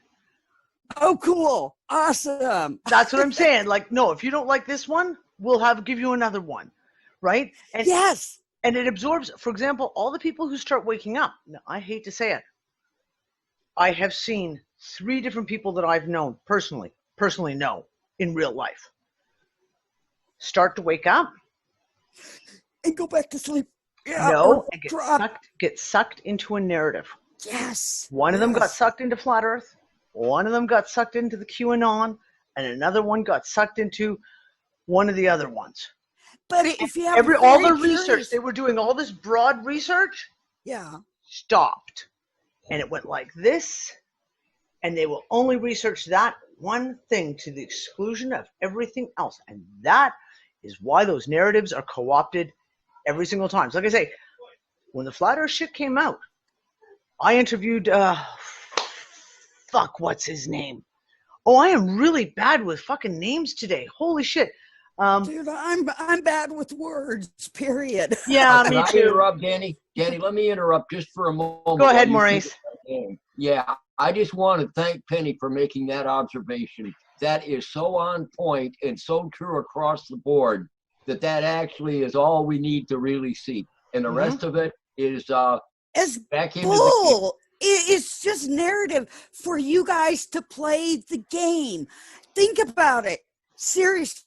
Oh, cool. Awesome. That's what I'm saying. Like, no, if you don't like this one, we'll give you another one, right? And yes. And it absorbs, for example, all the people who start waking up. Now, I hate to say it. I have seen 3 different people that I've known personally know in real life, start to wake up and go back to sleep. Yeah, No, or and drop. get sucked into a narrative. Yes. One of them got yes. sucked into Flat Earth. One of them got sucked into the QAnon, and another one got sucked into one of the other ones. But if you have all the very research, curious- they were doing all this broad research, yeah, stopped. And it went like this, and they will only research that one thing to the exclusion of everything else. And that is why those narratives are co-opted every single time. So like I say, when the Flat Earth shit came out, I interviewed, what's his name? Oh, I am really bad with fucking names today. Holy shit. dude, I'm bad with words. Period. Yeah, Can me I too. interrupt, Danny? Danny, let me interrupt just for a moment. Go ahead, while you Maurice. think- Yeah, I just want to thank Penny for making that observation. That is so on point and so true across the board that actually is all we need to really see. And the rest of it is It's back into bull. It's just narrative for you guys to play the game. Think about it. Seriously.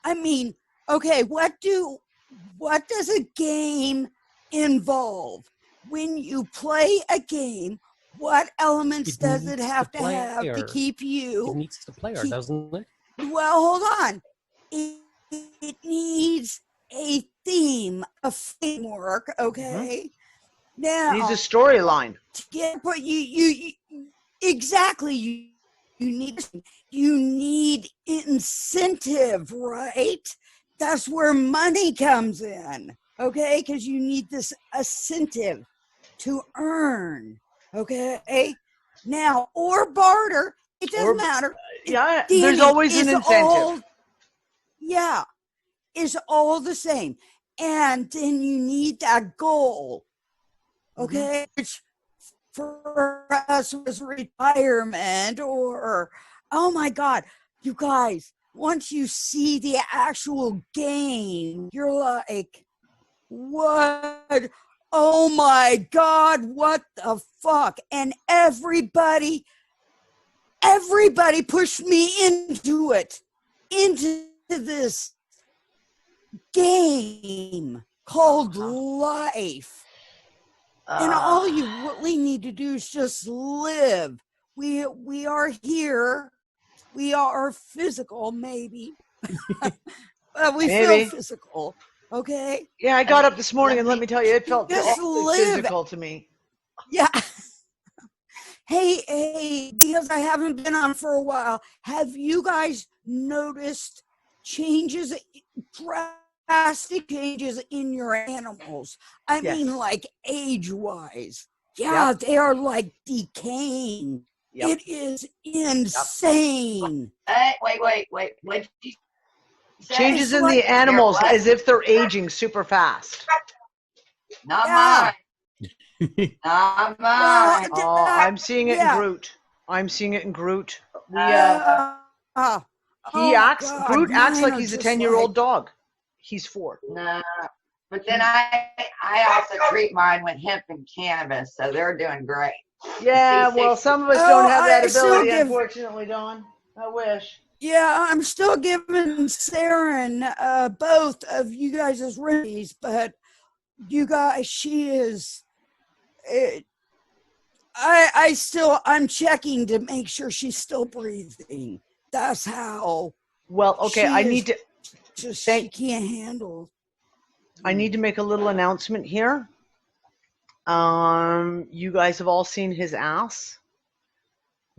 I mean, okay, what does a game involve? When you play a game, what elements It does needs it have the to have to player. keep you? It needs the player, keep- doesn't it? Well, hold on. It needs a theme, a framework, okay? Now, It needs a storyline. to get what you exactly you need incentive, right? That's where money comes in, okay? Because you need this incentive to earn, okay? Now, or barter, it doesn't matter. Yeah, Danny, there's always an it's incentive. It's all the same. And then you need that goal, okay? Which for us was retirement or, oh my God, you guys, once you see the actual game, you're like, what? Oh my God, what the fuck? And everybody pushed me into it, into this game called life. And all you really need to do is just live. We are here. We are physical, maybe. But we Maybe. feel physical. Okay? Yeah, I got up this morning and let me tell you, it felt Just awfully live. physical to me. Yeah. Hey, because I haven't been on for a while, have you guys noticed changes, drastic changes in your animals? I Yes. mean, like age-wise. Yeah, they are like decaying. Yep. It is insane. Wait. What did you say? Changes in like- the animals They're what? as if they're aging super fast. Not Yeah. mine. Not Well, mine. Oh, I'm seeing it Yeah. in Groot. I'm seeing it in Groot. Yeah. He acts, God, Groot acts mine like are he's a just 10-year-old like- dog. He's 4. No. But then I also treat mine with hemp and cannabis, so they're doing great. Yeah, well, C60. some of us don't have that I still ability, give- unfortunately, Dawn. I wish. Yeah, I'm still giving Saren both of you guys' remedies, but you guys, she is. I'm checking to make sure she's still breathing. That's how. Well, okay, She I is need to. Just Thank- she can't handle. I need to make a little announcement here. You guys have all seen his ass.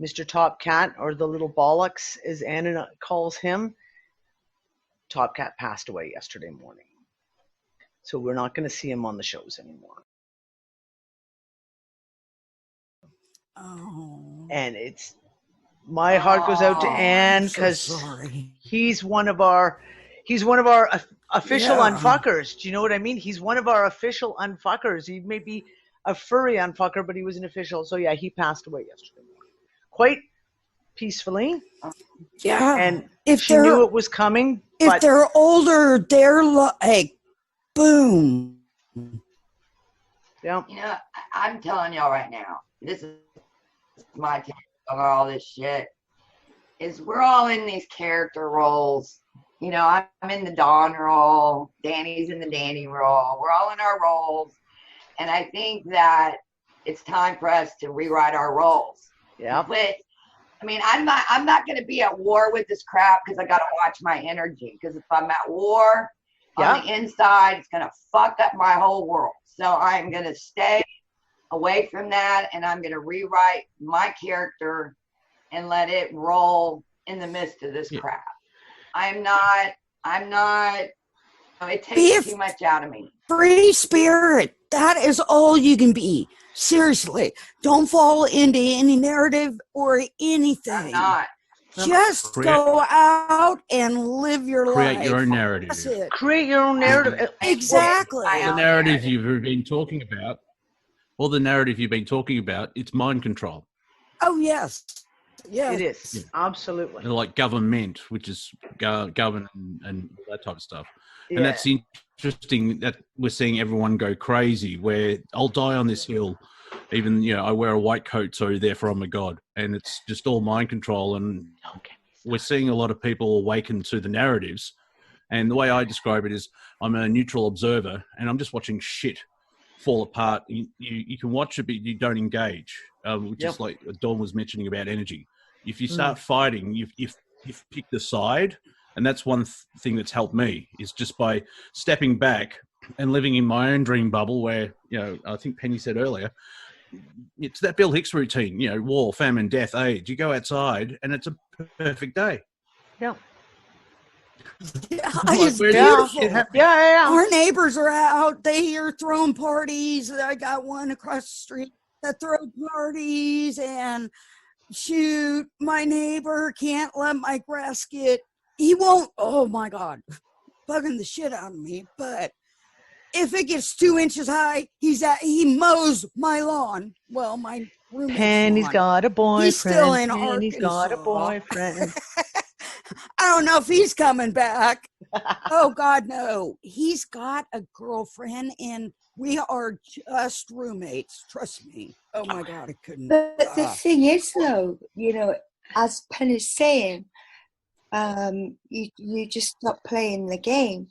Mr. Top Cat, or the little bollocks, as Anna calls him. Top Cat passed away yesterday morning. So we're not going to see him on the shows anymore. Oh. And it's, my heart goes out to Anne I'm so because sorry. he's one of our official Yeah. unfuckers. Do you know what I mean? He's one of our official unfuckers. He may be a furry unfucker, but he was an official. So yeah, he passed away yesterday morning. Quite peacefully. Yeah. And if she they're knew it was coming. if But they're older, they're like boom. yeah. You know, I'm telling y'all right now, this is my take on all this shit. Is we're all in these character roles, You know, I'm in the Dawn role. Danny's in the Danny role. We're all in our roles. And I think that it's time for us to rewrite our roles. Yeah. But I mean, I'm not going to be at war with this crap because I got to watch my energy. Because if I'm at war on the inside, it's going to fuck up my whole world. So I'm going to stay away from that, and I'm going to rewrite my character and let it roll in the midst of this crap. I'm not, it takes too much out of me. Free spirit. That is all you can be. Seriously. Don't fall into any narrative or anything. I'm not. Just go out and live your life. Create your own narrative. That's it. Create your own narrative. Exactly. The narrative you've been talking about, it's mind control. Oh, yes. Yeah. It is. Absolutely. Like government, which is govern and that type of stuff. Yeah. And that's interesting that we're seeing everyone go crazy, where I'll die on this hill. Even, I wear a white coat, so therefore I'm a god. And it's just all mind control. And we're seeing a lot of people awaken to the narratives. And the way I describe it is I'm a neutral observer, and I'm just watching shit fall apart. You can watch it, but you don't engage, which is like Dawn was mentioning about energy. If you start fighting, you've picked a side. And that's one thing that's helped me, is just by stepping back and living in my own dream bubble where, I think Penny said earlier, it's that Bill Hicks routine, war, famine, death, age. You go outside and it's a perfect day. Yeah. It's beautiful. Yeah. Our neighbors are out. They are throwing parties. I got one across the street that throws parties, and shoot, my neighbor can't let my grass get. He won't. Oh my God, bugging the shit out of me. But if it gets 2 inches high, he mows my lawn. Well, my roommate's Penny's lawn. got a boyfriend. He's still in Penny's got a Arkansas. boyfriend. I don't know if he's coming back. Oh God, no. He's got a girlfriend, and we are just roommates. Trust me. Oh my God, I couldn't. But the thing is, though, as Penny's saying, you just stop playing the game.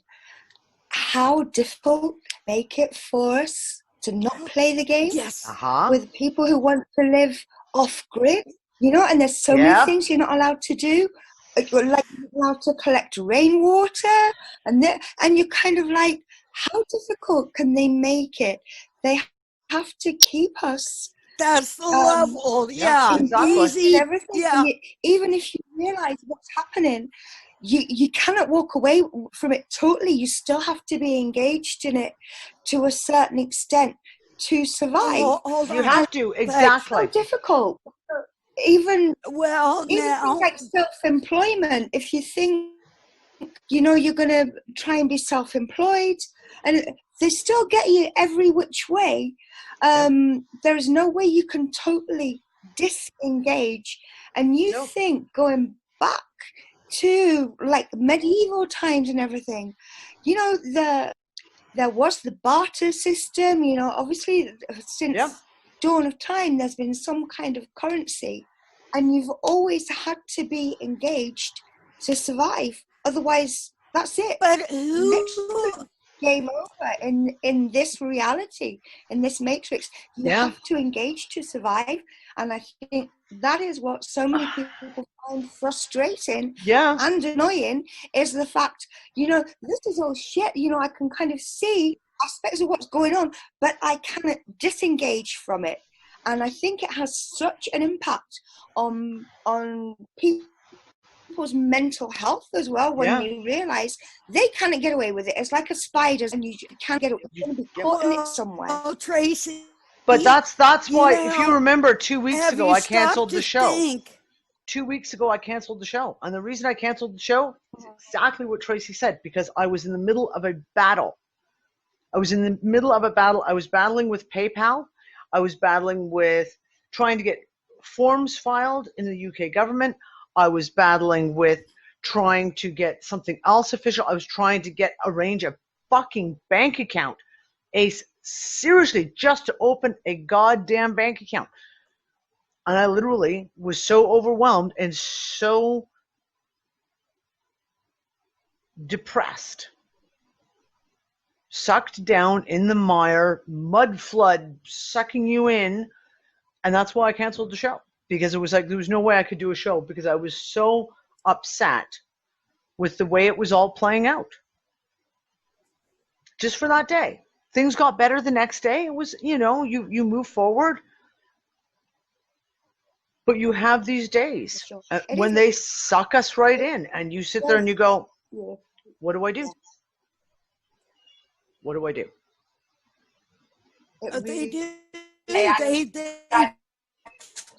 How difficult make it for us to not play the game? Yes. With people who want to live off grid, and there's so many things you're not allowed to do. You're like allowed to collect rainwater, and you're kind of like, how difficult can they make it? They have to keep us. That's the level. Yeah, easy. Everything. Yeah. Even if you realize what's happening, you cannot walk away from it totally. You still have to be engaged in it to a certain extent to survive. You have to, exactly. It's so difficult. Even now, things like self-employment. If you think, you're going to try and be self-employed, and they still get you every which way. There is no way you can totally disengage. And you think going back to like medieval times and everything, there was the barter system, obviously since dawn of time, there's been some kind of currency, and you've always had to be engaged to survive. Otherwise, that's it. But game over in this reality, in this matrix. You have to engage to survive, and I think that is what so many people find frustrating and annoying, is the fact, this is all shit, I can kind of see aspects of what's going on, but I cannot disengage from it. And I think it has such an impact on people's mental health as well, when you realize they can't get away with it. It's like a spider, and you can't get it. You're going to be caught in it somewhere. Oh, Tracy. But that's why, if you remember, 2 weeks ago, I canceled the show. 2 weeks ago, I canceled the show. And the reason I canceled the show is exactly what Tracy said, because I was in the middle of a battle. I was battling with PayPal. I was battling with trying to get forms filed in the UK government. I was battling with trying to get something else official. I was trying to arrange a fucking bank account. Seriously, just to open a goddamn bank account. And I literally was so overwhelmed and so depressed, sucked down in the mire, mud flood sucking you in. And that's why I canceled the show, because it was like there was no way I could do a show because I was so upset with the way it was all playing out. Just for that day. Things got better the next day. It was, you move forward. But you have these days when they suck us right in, and you sit there and you go, what do I do? What do I do? They do. They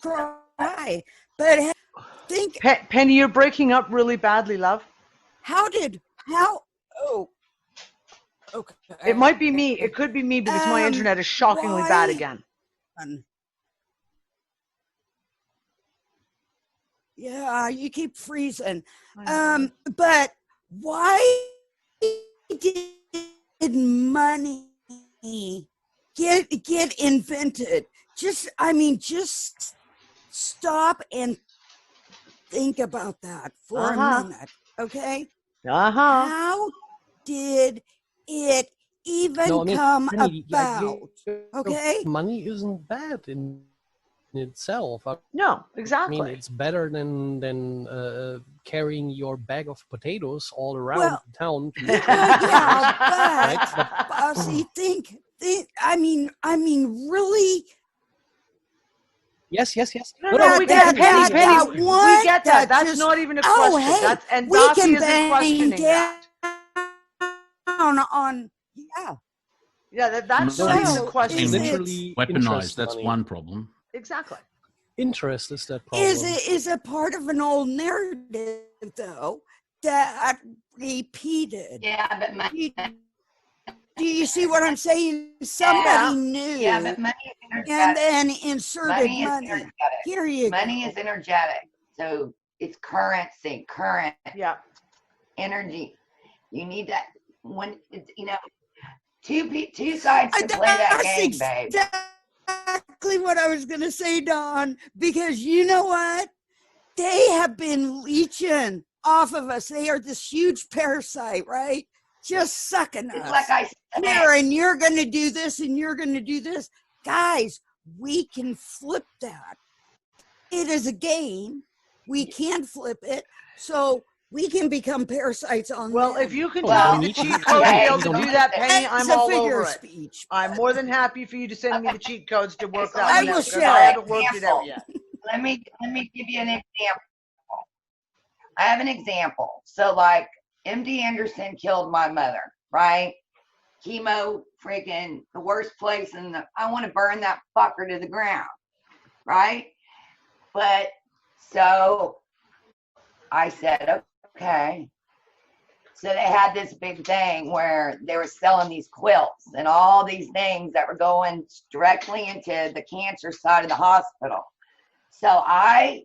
try. But think. Penny, you're breaking up really badly, love. Oh. Okay. It might be me. It could be me because my internet is shockingly bad again. Yeah, you keep freezing. But why did money get invented? Just stop and think about that for a minute, okay? How did it even come about? Okay, money isn't bad in itself. No, exactly. I mean, it's better than carrying your bag of potatoes all around town. See, think. I mean, really. Yes. No, we get that. Penny, we get that. That's not even a question. That's, and Darcy isn't questioning that. Yeah, that's not even a question. Literally weaponized. That's one problem. Exactly. Interest is that problem. Is a part of an old narrative, though, that repeated. Yeah, but money. Do you see what I'm saying? Somebody knew. Yeah, but money is energetic. And then inserted money. Here you go. Money is energetic. So it's currency, current energy. You need that when it's, two sides to play that game, babe. Exactly what I was going to say, Dawn, because you know what? They have been leeching off of us. They are this huge parasite, right? Just sucking us. Like I said. Here, and you're going to do this, and you're going to do this. Guys, we can flip that. It is a game. We can flip it. So we can become parasites on them. If you can tell me the cheat code to be able to do that, Penny, I'm all over it. Speech. I'm more than happy for you to send me the cheat codes to work that I one will out. share I haven't worked it out yet. Let me give you an example. I have an example. So like MD Anderson killed my mother, right? Chemo, freaking the worst place I want to burn that fucker to the ground, right? But so I said, okay. So they had this big thing where they were selling these quilts and all these things that were going directly into the cancer side of the hospital. So I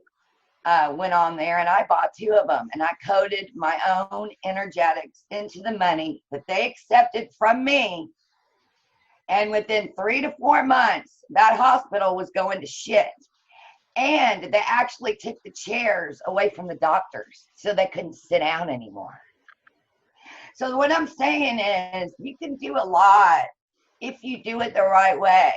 went on there and I bought 2 of them and I coded my own energetics into the money that they accepted from me. And within 3 to 4 months, that hospital was going to shit. And they actually took the chairs away from the doctors so they couldn't sit down anymore. So what I'm saying is you can do a lot if you do it the right way.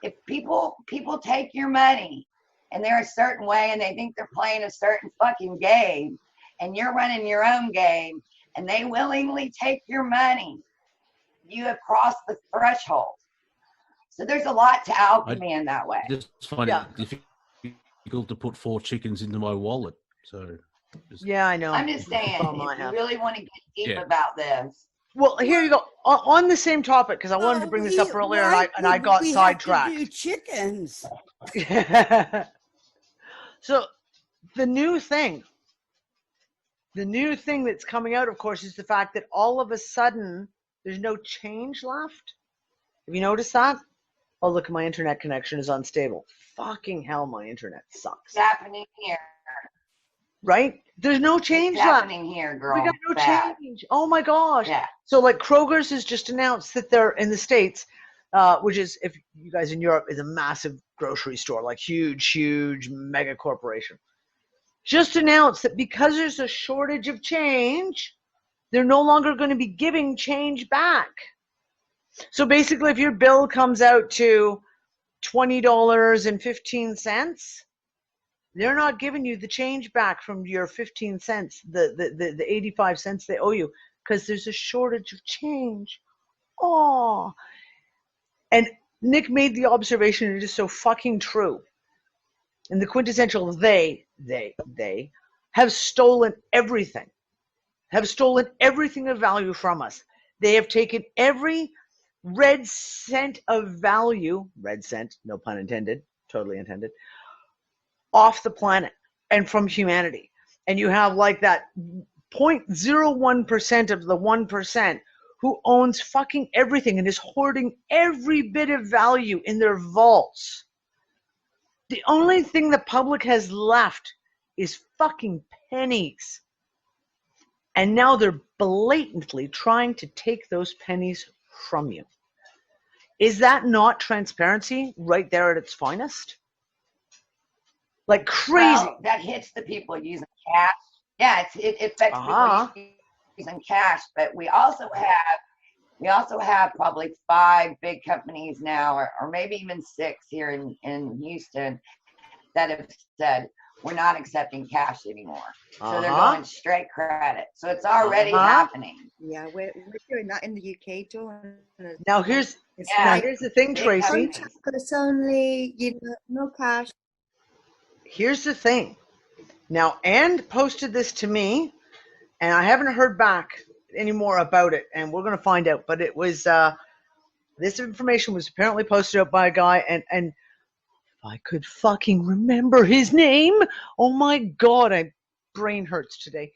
If people take your money and they're a certain way and they think they're playing a certain fucking game and you're running your own game and they willingly take your money, you have crossed the threshold. So there's a lot to alchemy in that way. Just find it difficult to put 4 chickens into my wallet. So I know. I'm just saying, if you really want to get deep about this. Well, here you go. On the same topic, because I wanted to bring this up earlier and I got sidetracked. Do chickens. So the new thing that's coming out, of course, is the fact that all of a sudden there's no change left. Have you noticed that? Oh, look, my internet connection is unstable. Fucking hell, my internet sucks. It's happening here. Right? There's no change it's left. Happening here, girl. We got no change. Oh my gosh. Yeah. So like Kroger's has just announced that they're in the States, which is, if you guys in Europe, is a massive grocery store, like huge mega corporation. Just announced that because there's a shortage of change, they're no longer going to be giving change back. So basically, if your bill comes out to $20.15, they're not giving you the change back from your 15 cents, the 85 cents they owe you, because there's a shortage of change. Oh, and Nick made the observation, it is so fucking true. And the quintessential they have stolen everything, of value from us. They have taken every red cent of value, red cent, no pun intended, totally intended, off the planet and from humanity. And you have like that 0.01% of the 1% who owns fucking everything and is hoarding every bit of value in their vaults. The only thing the public has left is fucking pennies. And now they're blatantly trying to take those pennies from you. Is that not transparency right there at its finest? Like crazy. Well, that hits the people using cash. Yeah, it affects people using cash. But we also have probably 5 big companies now, or maybe even 6 here in Houston, that have said we're not accepting cash anymore. So they're going straight credit. So it's already happening. Yeah, we're doing that in the UK, too. Now here's the thing, Tracy. It's only, no cash. Here's the thing. Now, Ann posted this to me, and I haven't heard back anymore about it, and we're going to find out. But it was, this information was apparently posted up by a guy, and if I could fucking remember his name, oh my God, my brain hurts today.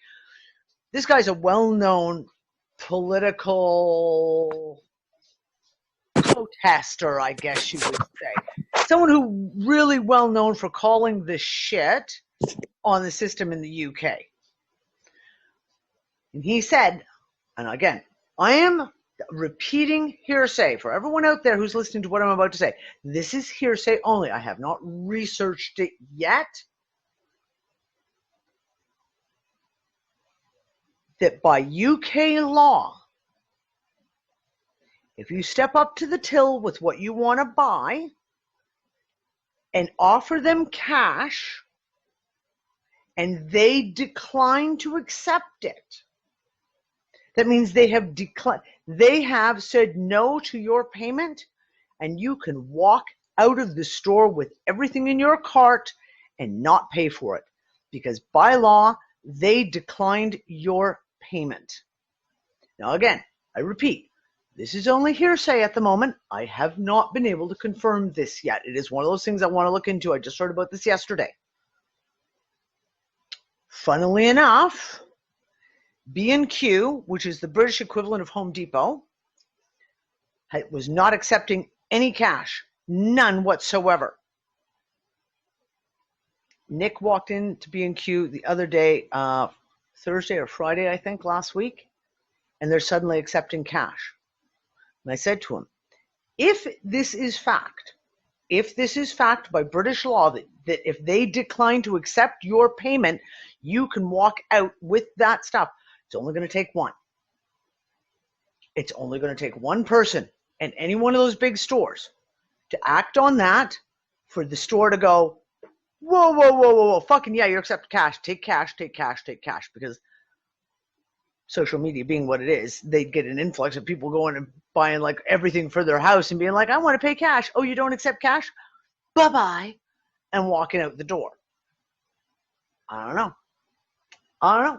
This guy's a well-known political protester, I guess you would say. Someone who really well known for calling the shit on the system in the UK. And he said, and again, I am repeating hearsay for everyone out there who's listening to what I'm about to say. This is hearsay only. I have not researched it yet. That by UK law, if you step up to the till with what you want to buy and offer them cash and they decline to accept it, that means they have declined. They have said no to your payment, and you can walk out of the store with everything in your cart and not pay for it, because by law, they declined your payment. Now again, I repeat, this is only hearsay at the moment. I have not been able to confirm this yet. It is one of those things I want to look into. I just heard about this yesterday. Funnily enough, B&Q, which is the British equivalent of Home Depot, was not accepting any cash, none whatsoever. Nick walked into B&Q the other day, Thursday or Friday, I think, last week, and they're suddenly accepting cash. And I said to him, if this is fact by British law, that if they decline to accept your payment, you can walk out with that stuff. It's only going to take one. It's only going to take one person in any one of those big stores to act on that for the store to go, whoa, fucking yeah, you accept cash, take cash, because social media being what it is, they'd get an influx of people going and buying like everything for their house and being like, I want to pay cash. Oh, you don't accept cash? Bye-bye. And walking out the door. I don't know.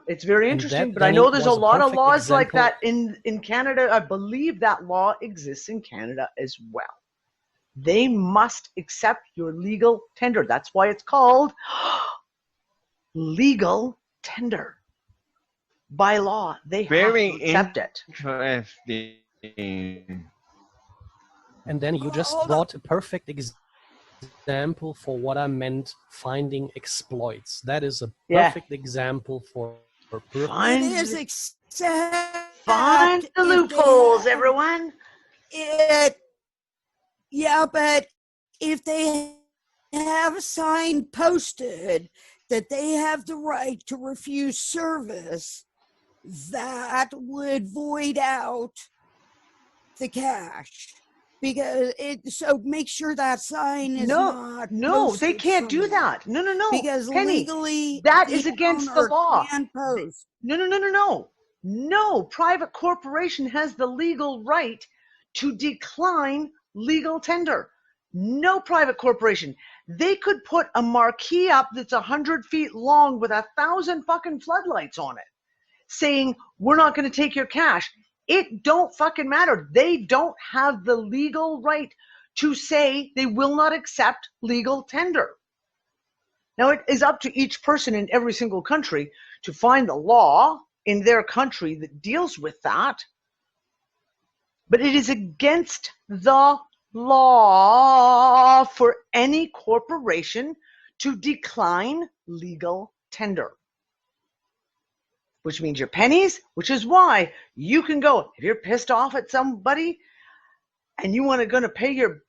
It's very interesting, but I know there's a lot of laws like that in Canada. I believe that law exists in Canada as well. They must accept your legal tender. That's why it's called legal tender. By law, they have to accept it. And then you just brought a perfect example for what I meant finding exploits. That is a perfect example for find the loopholes, everyone. Yeah, but if they have a sign posted that they have the right to refuse service, that would void out the cash. Because so make sure that sign is not no, they posted can't do somewhere. that. No. Because Penny, legally, that the is against the owner law. can post. No, private corporation has the legal right to decline legal tender. No private corporation. They could put a marquee up that's 100 feet long with 1,000 fucking floodlights on it saying, we're not going to take your cash. It don't fucking matter. They don't have the legal right to say they will not accept legal tender. Now, it is up to each person in every single country to find the law in their country that deals with that. But it is against the law for any corporation to decline legal tender, which means your pennies, which is why you can go, if you're pissed off at somebody and you want to go to pay your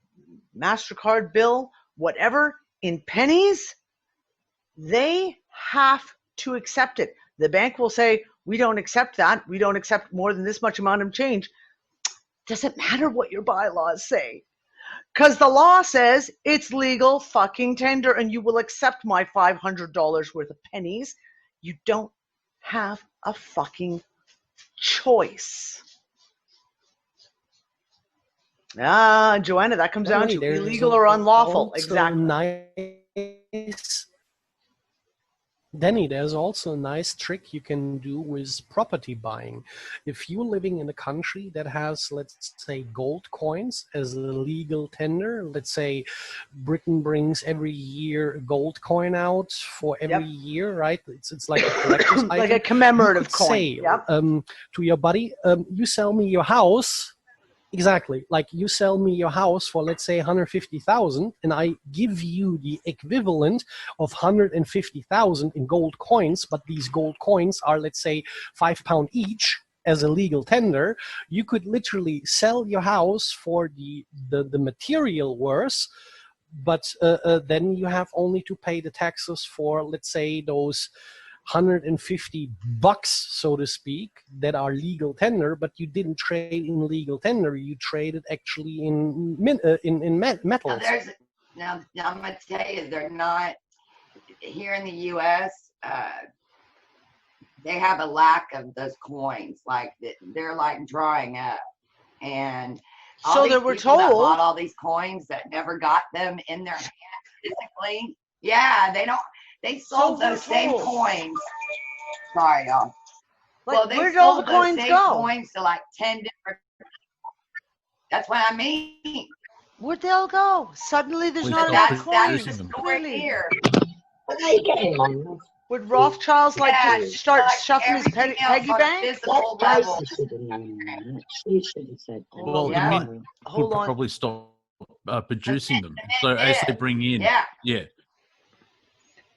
MasterCard bill, whatever, in pennies, they have to accept it. The bank will say, we don't accept that. We don't accept more than this much amount of change. Doesn't matter what your bylaws say. Because the law says it's legal fucking tender and you will accept my $500 worth of pennies. You don't have a fucking choice. Joanna, that comes down to illegal or unlawful. Exactly. Nice. Danny, there's also a nice trick you can do with property buying. If you're living in a country that has, let's say, gold coins as a legal tender, let's say Britain brings every year a gold coin out for every year, right? It's like a collector's item. Like a commemorative coin. Say, to your buddy, you sell me your house. Exactly. Like you sell me your house for, let's say, 150,000, and I give you the equivalent of 150,000 in gold coins, but these gold coins are, let's say, £5 each as a legal tender. You could literally sell your house for the material worth, but then you have only to pay the taxes for, let's say, those $150, so to speak, that are legal tender, but you didn't trade in legal tender. You traded actually in metals. Now I'm going to tell you, they're not here in the U.S. They have a lack of those coins. Like they're like drying up, and so that we're told that bought all these coins that never got them in their hands physically. Yeah, they don't. They sold those same coins. Sorry, y'all. Like, where did all the coins go? Coins to like 10 different. That's what I mean. Where'd they all go? Suddenly, there's not enough coins. That's the story here. Would Rothschilds like to start stuffing his piggy bank? Well, the mint would probably stop producing them. So as they bring in,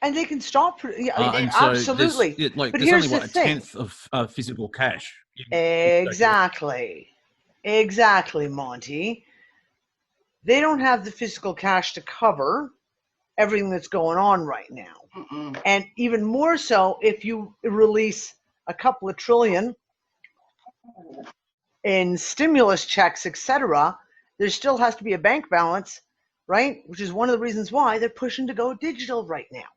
and they can stop. And so absolutely. But there's only only a tenth of physical cash. Exactly, Monty. They don't have the physical cash to cover everything that's going on right now, and even more so if you release a couple of trillion in stimulus checks, etc. There still has to be a bank balance, right? Which is one of the reasons why they're pushing to go digital right now.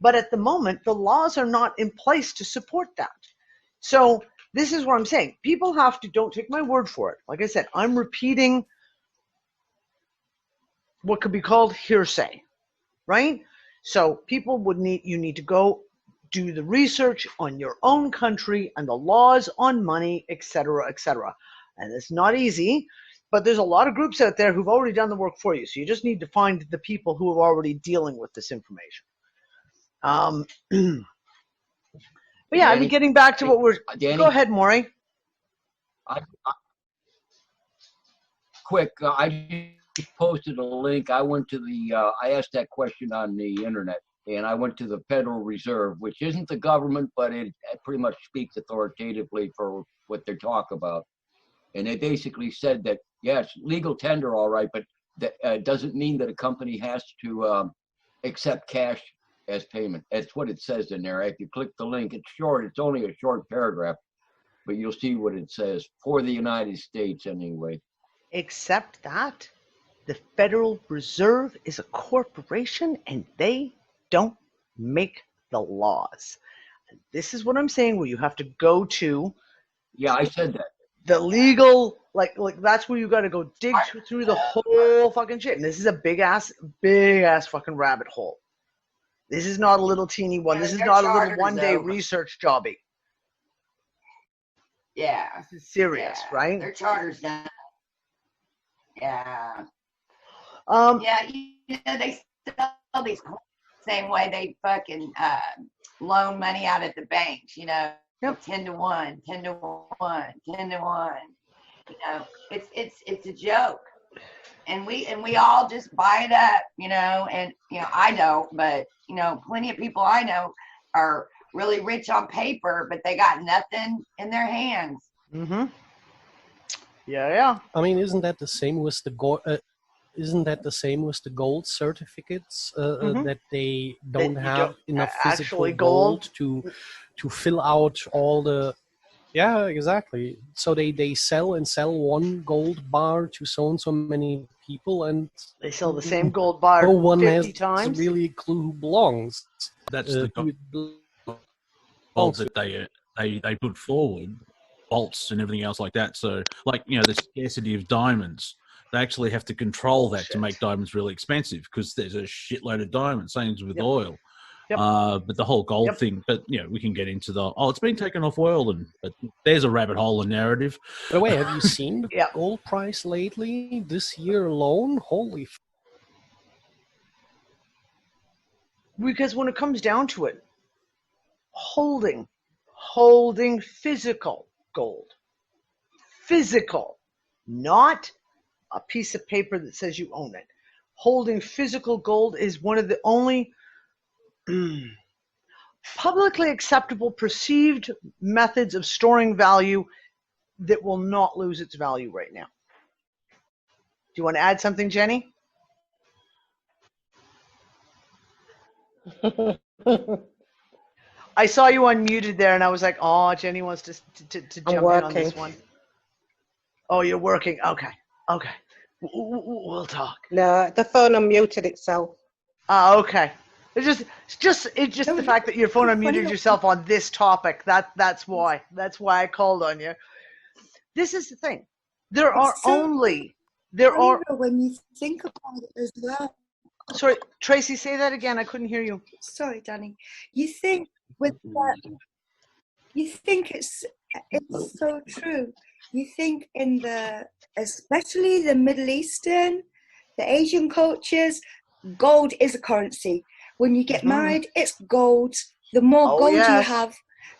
But at the moment, the laws are not in place to support that. So this is what I'm saying. People have to, don't take my word for it. Like I said, I'm repeating what could be called hearsay, right? So people you need to go do the research on your own country and the laws on money, etc., etc. And it's not easy, but there's a lot of groups out there who've already done the work for you. So you just need to find the people who are already dealing with this information. But yeah, I mean, getting back to what we're. Danny, go ahead, Maury. I just posted a link. I went to I asked that question on the internet, and I went to the Federal Reserve, which isn't the government, but it pretty much speaks authoritatively for what they talk about. And they basically said that, yes, legal tender, all right, but that doesn't mean that a company has to accept cash as payment. That's what it says in there. If you click the link, it's short. It's only a short paragraph. but you'll see what it says for the United States anyway. Except that the Federal Reserve is a corporation and they don't make the laws. And this is what I'm saying, where you have to go to. Yeah, I said that. The legal, like that's where you got to go dig through the whole fucking shit. And this is a big ass fucking rabbit hole. This is not a little teeny one. This is not a little one-day research jobby. Yeah. This is serious, right? Their charter's done. Yeah. Yeah, they sell these same way they fucking loan money out at the banks, 10 to 1, 10 to 1, 10 to 1. It's a joke. And we all just buy it up, and I don't, but plenty of people I know are really rich on paper, but they got nothing in their hands. Mm-hmm. Yeah. I mean, isn't that the same with the gold? Isn't that the same with the gold certificates that they don't have enough physical gold to fill out all the? Yeah, exactly. So they sell one gold bar to so and so many people, and they sell the same gold bar no one 50 has times. really a clue who belongs. That's the gold that they put forward, bolts and everything else like that. So, the scarcity of diamonds. They actually have to control that to make diamonds really expensive because there's a shitload of diamonds. Same with oil. Yep. But the whole gold thing, but we can get into it's been taken off oil, but there's a rabbit hole in narrative. By the way, have you seen the gold price lately? This year alone, holy! Because when it comes down to it, holding physical gold, not a piece of paper that says you own it. Holding physical gold is one of the only publicly acceptable perceived methods of storing value that will not lose its value right now. Do you want to add something, Jenny? I saw you unmuted there, and I was like, "Oh, Jenny wants to jump in on this one." Oh, you're working. Okay. We'll talk. No, the phone unmuted itself. Okay. It's just the fact that your phone unmuted yourself on this topic. That's why I called on you. This is the thing. When you think about it as well. Sorry, Tracy, say that again. I couldn't hear you. Sorry, Danny. You think with that? You think it's so true. You think especially the Middle Eastern, the Asian cultures, gold is a currency. When you get married, it's gold. The more gold you have,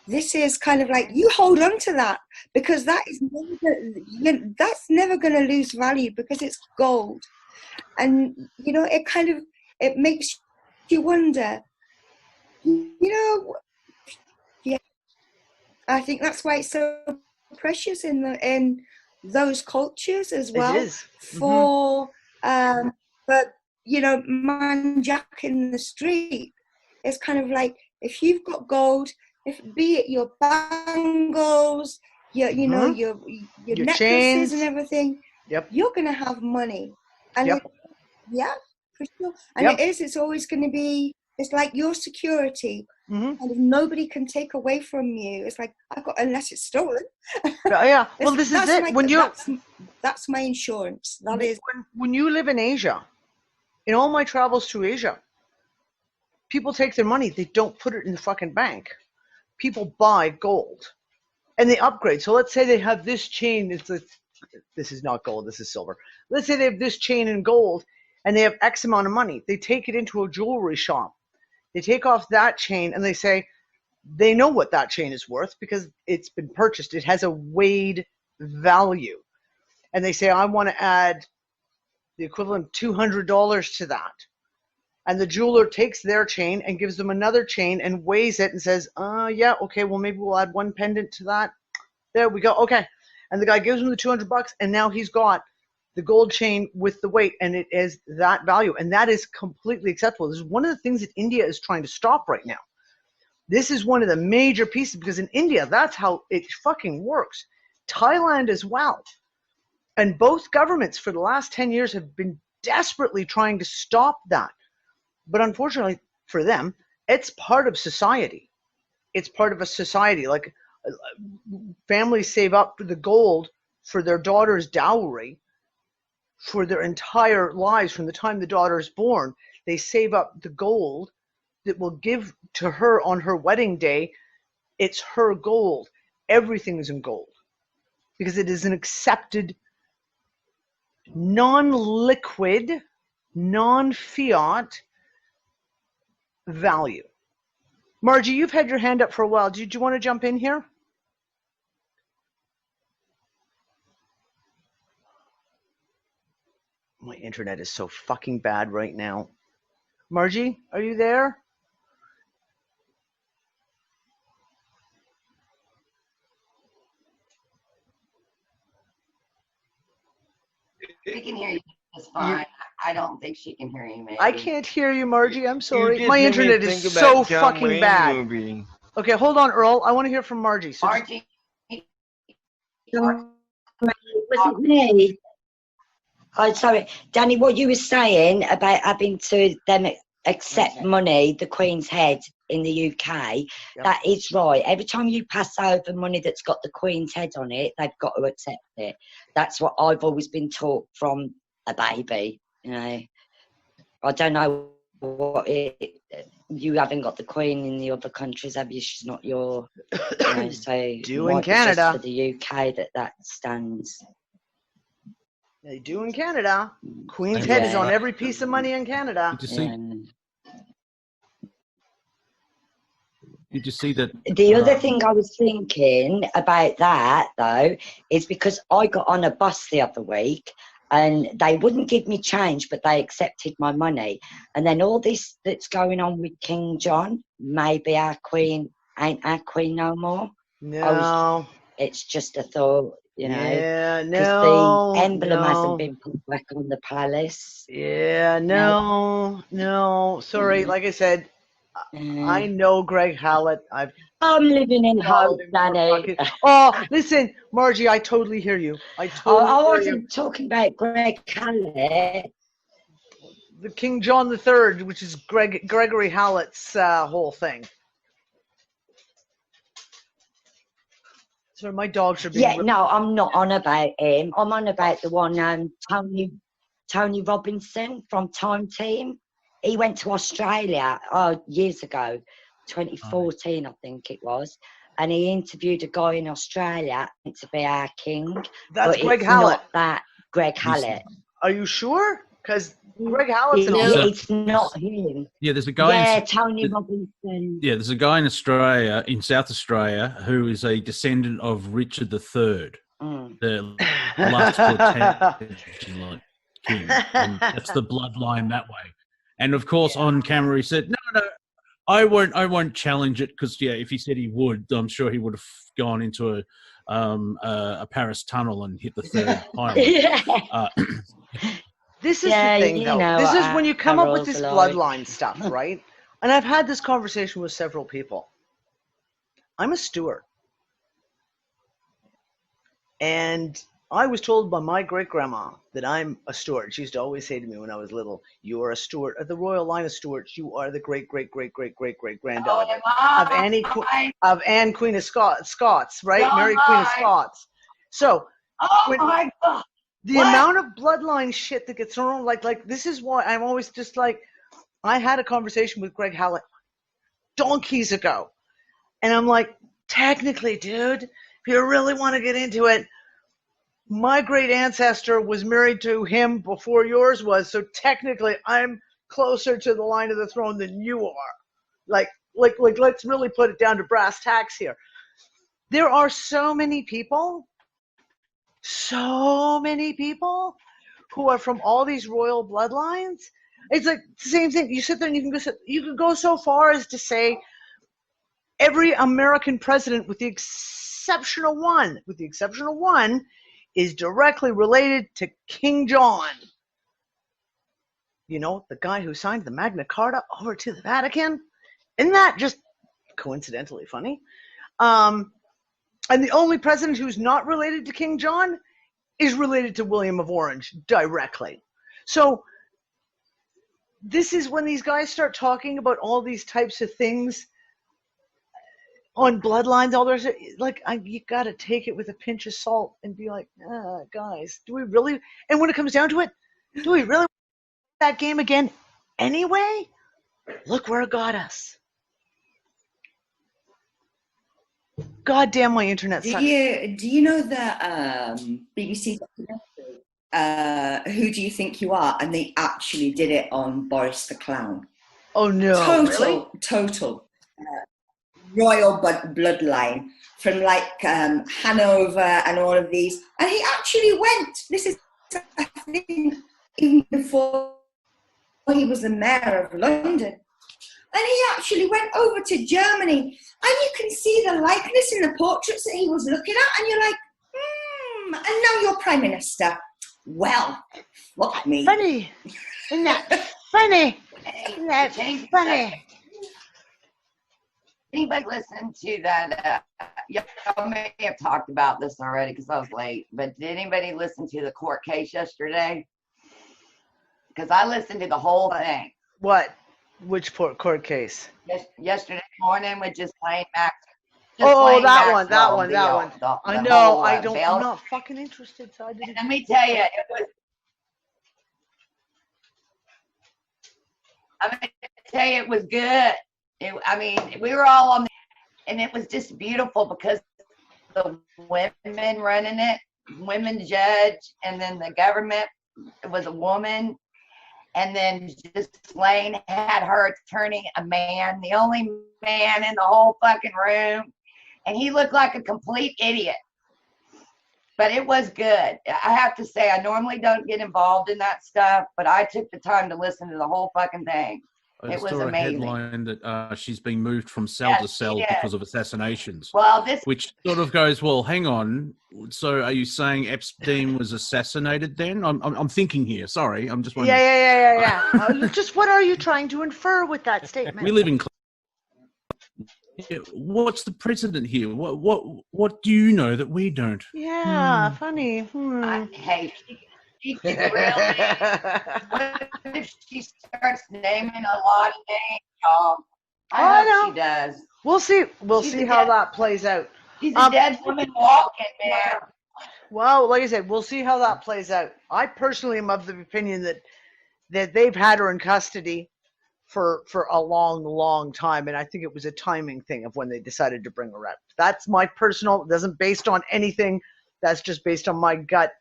this is kind of like you hold on to that because that's never going to lose value because it's gold. And it makes you wonder. I think that's why it's so precious in those cultures as well. It is. But man jack in the street, it's kind of like if you've got gold, be it your bangles, your necklaces chains and everything, you're gonna have money. And for sure. And it's always gonna be. It's like your security, and nobody can take away from you. It's like unless it's stolen. Yeah. Well, this is it. That's my insurance. That is when you live in Asia. In all my travels to Asia, people take their money. They don't put it in the fucking bank. People buy gold, and they upgrade. So let's say they have this chain. This is not gold. This is silver. Let's say they have this chain in gold, and they have X amount of money. They take it into a jewelry shop. They take off that chain, and they say they know what that chain is worth because it's been purchased. It has a weighed value, and they say, I want to add the equivalent of $200 to that. And the jeweler takes their chain and gives them another chain and weighs it and says, okay, well, maybe we'll add one pendant to that. There we go. Okay. And the guy gives him the $200, and now he's got the gold chain with the weight, and it is that value. And that is completely acceptable. This is one of the things that India is trying to stop right now. This is one of the major pieces, because in India, that's how it fucking works. Thailand as well. And both governments for the last 10 years have been desperately trying to stop that. But unfortunately for them, it's part of society. It's part of a society. Like, families save up for the gold for their daughter's dowry for their entire lives. From the time the daughter is born, they save up the gold that will give to her on her wedding day. It's her gold. Everything is in gold because it is an accepted, non-liquid, non-fiat value. Margie, you've had your hand up for a while. Did you want to jump in here? My internet is so fucking bad right now. Margie, are you there? We can hear you just fine. I don't think she can hear you, maybe. I can't hear you, Margie. I'm sorry. just My made me internet think is about so John fucking Wayne bad. movie. Okay, hold on, Earl. I want to hear from Margie. So Margie. Was it me? Oh, sorry, Danny. What you were saying about having to them accept money, the Queen's head in the UK, that is right. Every time you pass over money that's got the Queen's head on it, they've got to accept it. That's what I've always been taught from a baby. You know, I don't know what it. You haven't got the Queen in the other countries, have you? She's not your. You know, so do in Canada. Just for the UK that stands. They do in Canada. Queen's head is on every piece of money in Canada. Did you see that? The other thing I was thinking about that, though, is because I got on a bus the other week and they wouldn't give me change, but they accepted my money. And then all this that's going on with King John, maybe our Queen ain't our Queen no more. No. It's just a thought, you know. Yeah, Because no. the emblem no. hasn't been put back on the palace. Yeah, no. Sorry, like I said, I know Greg Hallett. I'm living in hope, Danny. Oh, listen, Margie, I totally hear you. I wasn't talking about Greg Hallett. The King John III, which is Gregory Hallett's whole thing. So my dogs are being. Yeah, no, I'm not on about him. I'm on about the one Tony Robinson from Time Team. He went to Australia years ago, 2014, I think it was, and he interviewed a guy in Australia to be our king. That's but Greg it's Hallett. Not that Greg Hallett. Are you sure? Because Greg Hallett's it's not him. Yeah, there's a guy. Yeah, Tony Robinson. Yeah, there's a guy in Australia, in South Australia, who is a descendant of Richard III, the last Plantagenet king. And that's the bloodline that way. And of course, on camera, he said, "No, I won't challenge it because if he said he would, I'm sure he would have gone into a Paris tunnel and hit the third pylon." This is the thing, though. This is when you come up with this bloodline stuff, right? And I've had this conversation with several people. I'm a steward. And I was told by my great-grandma that I'm a steward. She used to always say to me when I was little, "You are a steward of the royal line of stewards. You are the great-great-great-great-great-great-granddaughter of Anne, Queen of Scots, right? Mary, Queen of Scots." So, my God. The amount of bloodline shit that gets thrown, like this is why I'm always just like, I had a conversation with Greg Hallett donkeys ago. And I'm like, technically, dude, if you really want to get into it, my great ancestor was married to him before yours was. So technically, I'm closer to the line of the throne than you are. Like, let's really put it down to brass tacks here. There are so many people who are from all these royal bloodlines. It's like the same thing. You sit there and you can go so far as to say every American president, with the exception of one, is directly related to King John. You know, the guy who signed the Magna Carta over to the Vatican. Isn't that just coincidentally funny. And the only president who's not related to King John is related to William of Orange directly. So this is when these guys start talking about all these types of things on bloodlines, all there's like, you got to take it with a pinch of salt and be like, guys, do we really? And when it comes down to it, do we really play that game again anyway? Look where it got us. God damn, my internet sucks. Do you know the BBC documentary, Who Do You Think You Are? And they actually did it on Boris the Clown. Oh no! Total royal bloodline from like Hanover and all of these. And he actually went. This is, I think, even before he was the mayor of London. And he actually went over to Germany, and you can see the likeness in the portraits that he was looking at, and you're like, and now you're Prime Minister. Well, fuck me. Funny. Isn't that funny? Isn't that funny? Anybody listen to that? Y'all may have talked about this already because I was late, but did anybody listen to the court case yesterday? Because I listened to the whole thing. What? Which court case? Yesterday morning with just plain Max. That one. I know. I'm not fucking interested. So I didn't. Let me tell you, it was good. We were all on, and it was just beautiful because the women running it, women judge, and then the government, it was a woman. And then just Lane had her attorney, a man, the only man in the whole fucking room. And he looked like a complete idiot. But it was good. I have to say, I normally don't get involved in that stuff, but I took the time to listen to the whole fucking thing. It was amazing. A headline that she's being moved from cell to cell because of assassinations. Well, which sort of goes, well, hang on. So are you saying Epstein was assassinated then? I'm thinking here. Sorry, I'm just wondering. Yeah. Just what are you trying to infer with that statement? We live in. What's the precedent here? What do you know that we don't? Yeah, funny. Hey. She could really. What if she starts naming a lot of names, y'all? I hope she does. We'll see. We'll see how that plays out. She's a dead woman walking, man. Well, like I said, we'll see how that plays out. I personally am of the opinion that they've had her in custody for a long time, and I think it was a timing thing of when they decided to bring her out. That's my personal. It isn't based on anything. That's just based on my gut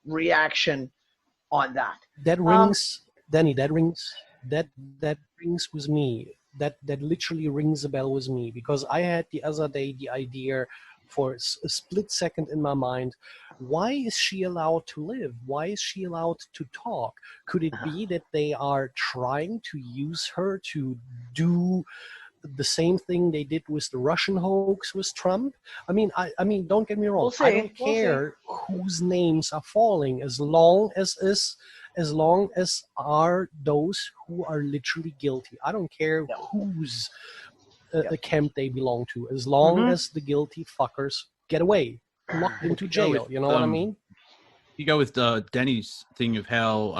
reaction on that. That rings, Danny. That rings with me. That literally rings a bell with me, because I had the other day the idea for a split second in my mind, why is she allowed to live? Why is she allowed to talk? Could it be that they are trying to use her to do the same thing they did with the Russian hoax with Trump? I mean, don't get me wrong. I don't care whose names are falling, as long as are those who are literally guilty. I don't care whose camp they belong to, as long as the guilty fuckers get away, locked into jail. You know what I mean? You go with Danny's thing of how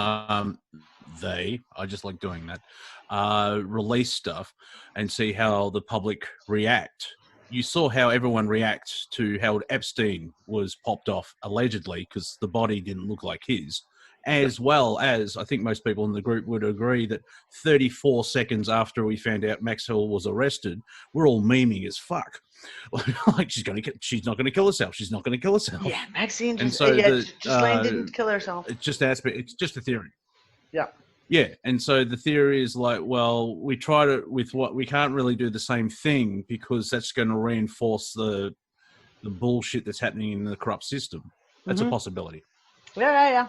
I just like doing that, release stuff and see how the public react. You saw how everyone reacts to how Epstein was popped off, allegedly, because the body didn't look like his. As well as, I think most people in the group would agree that 34 seconds after we found out Maxwell was arrested, we're all memeing as fuck. Like she's not going to kill herself. She's not going to kill herself. Yeah, Maxine. And so Ghislaine didn't kill herself. It's just a theory. Yeah. Yeah, and so the theory is like, well, we tried it with what we can't really do the same thing because that's going to reinforce the bullshit that's happening in the corrupt system. That's a possibility. Yeah.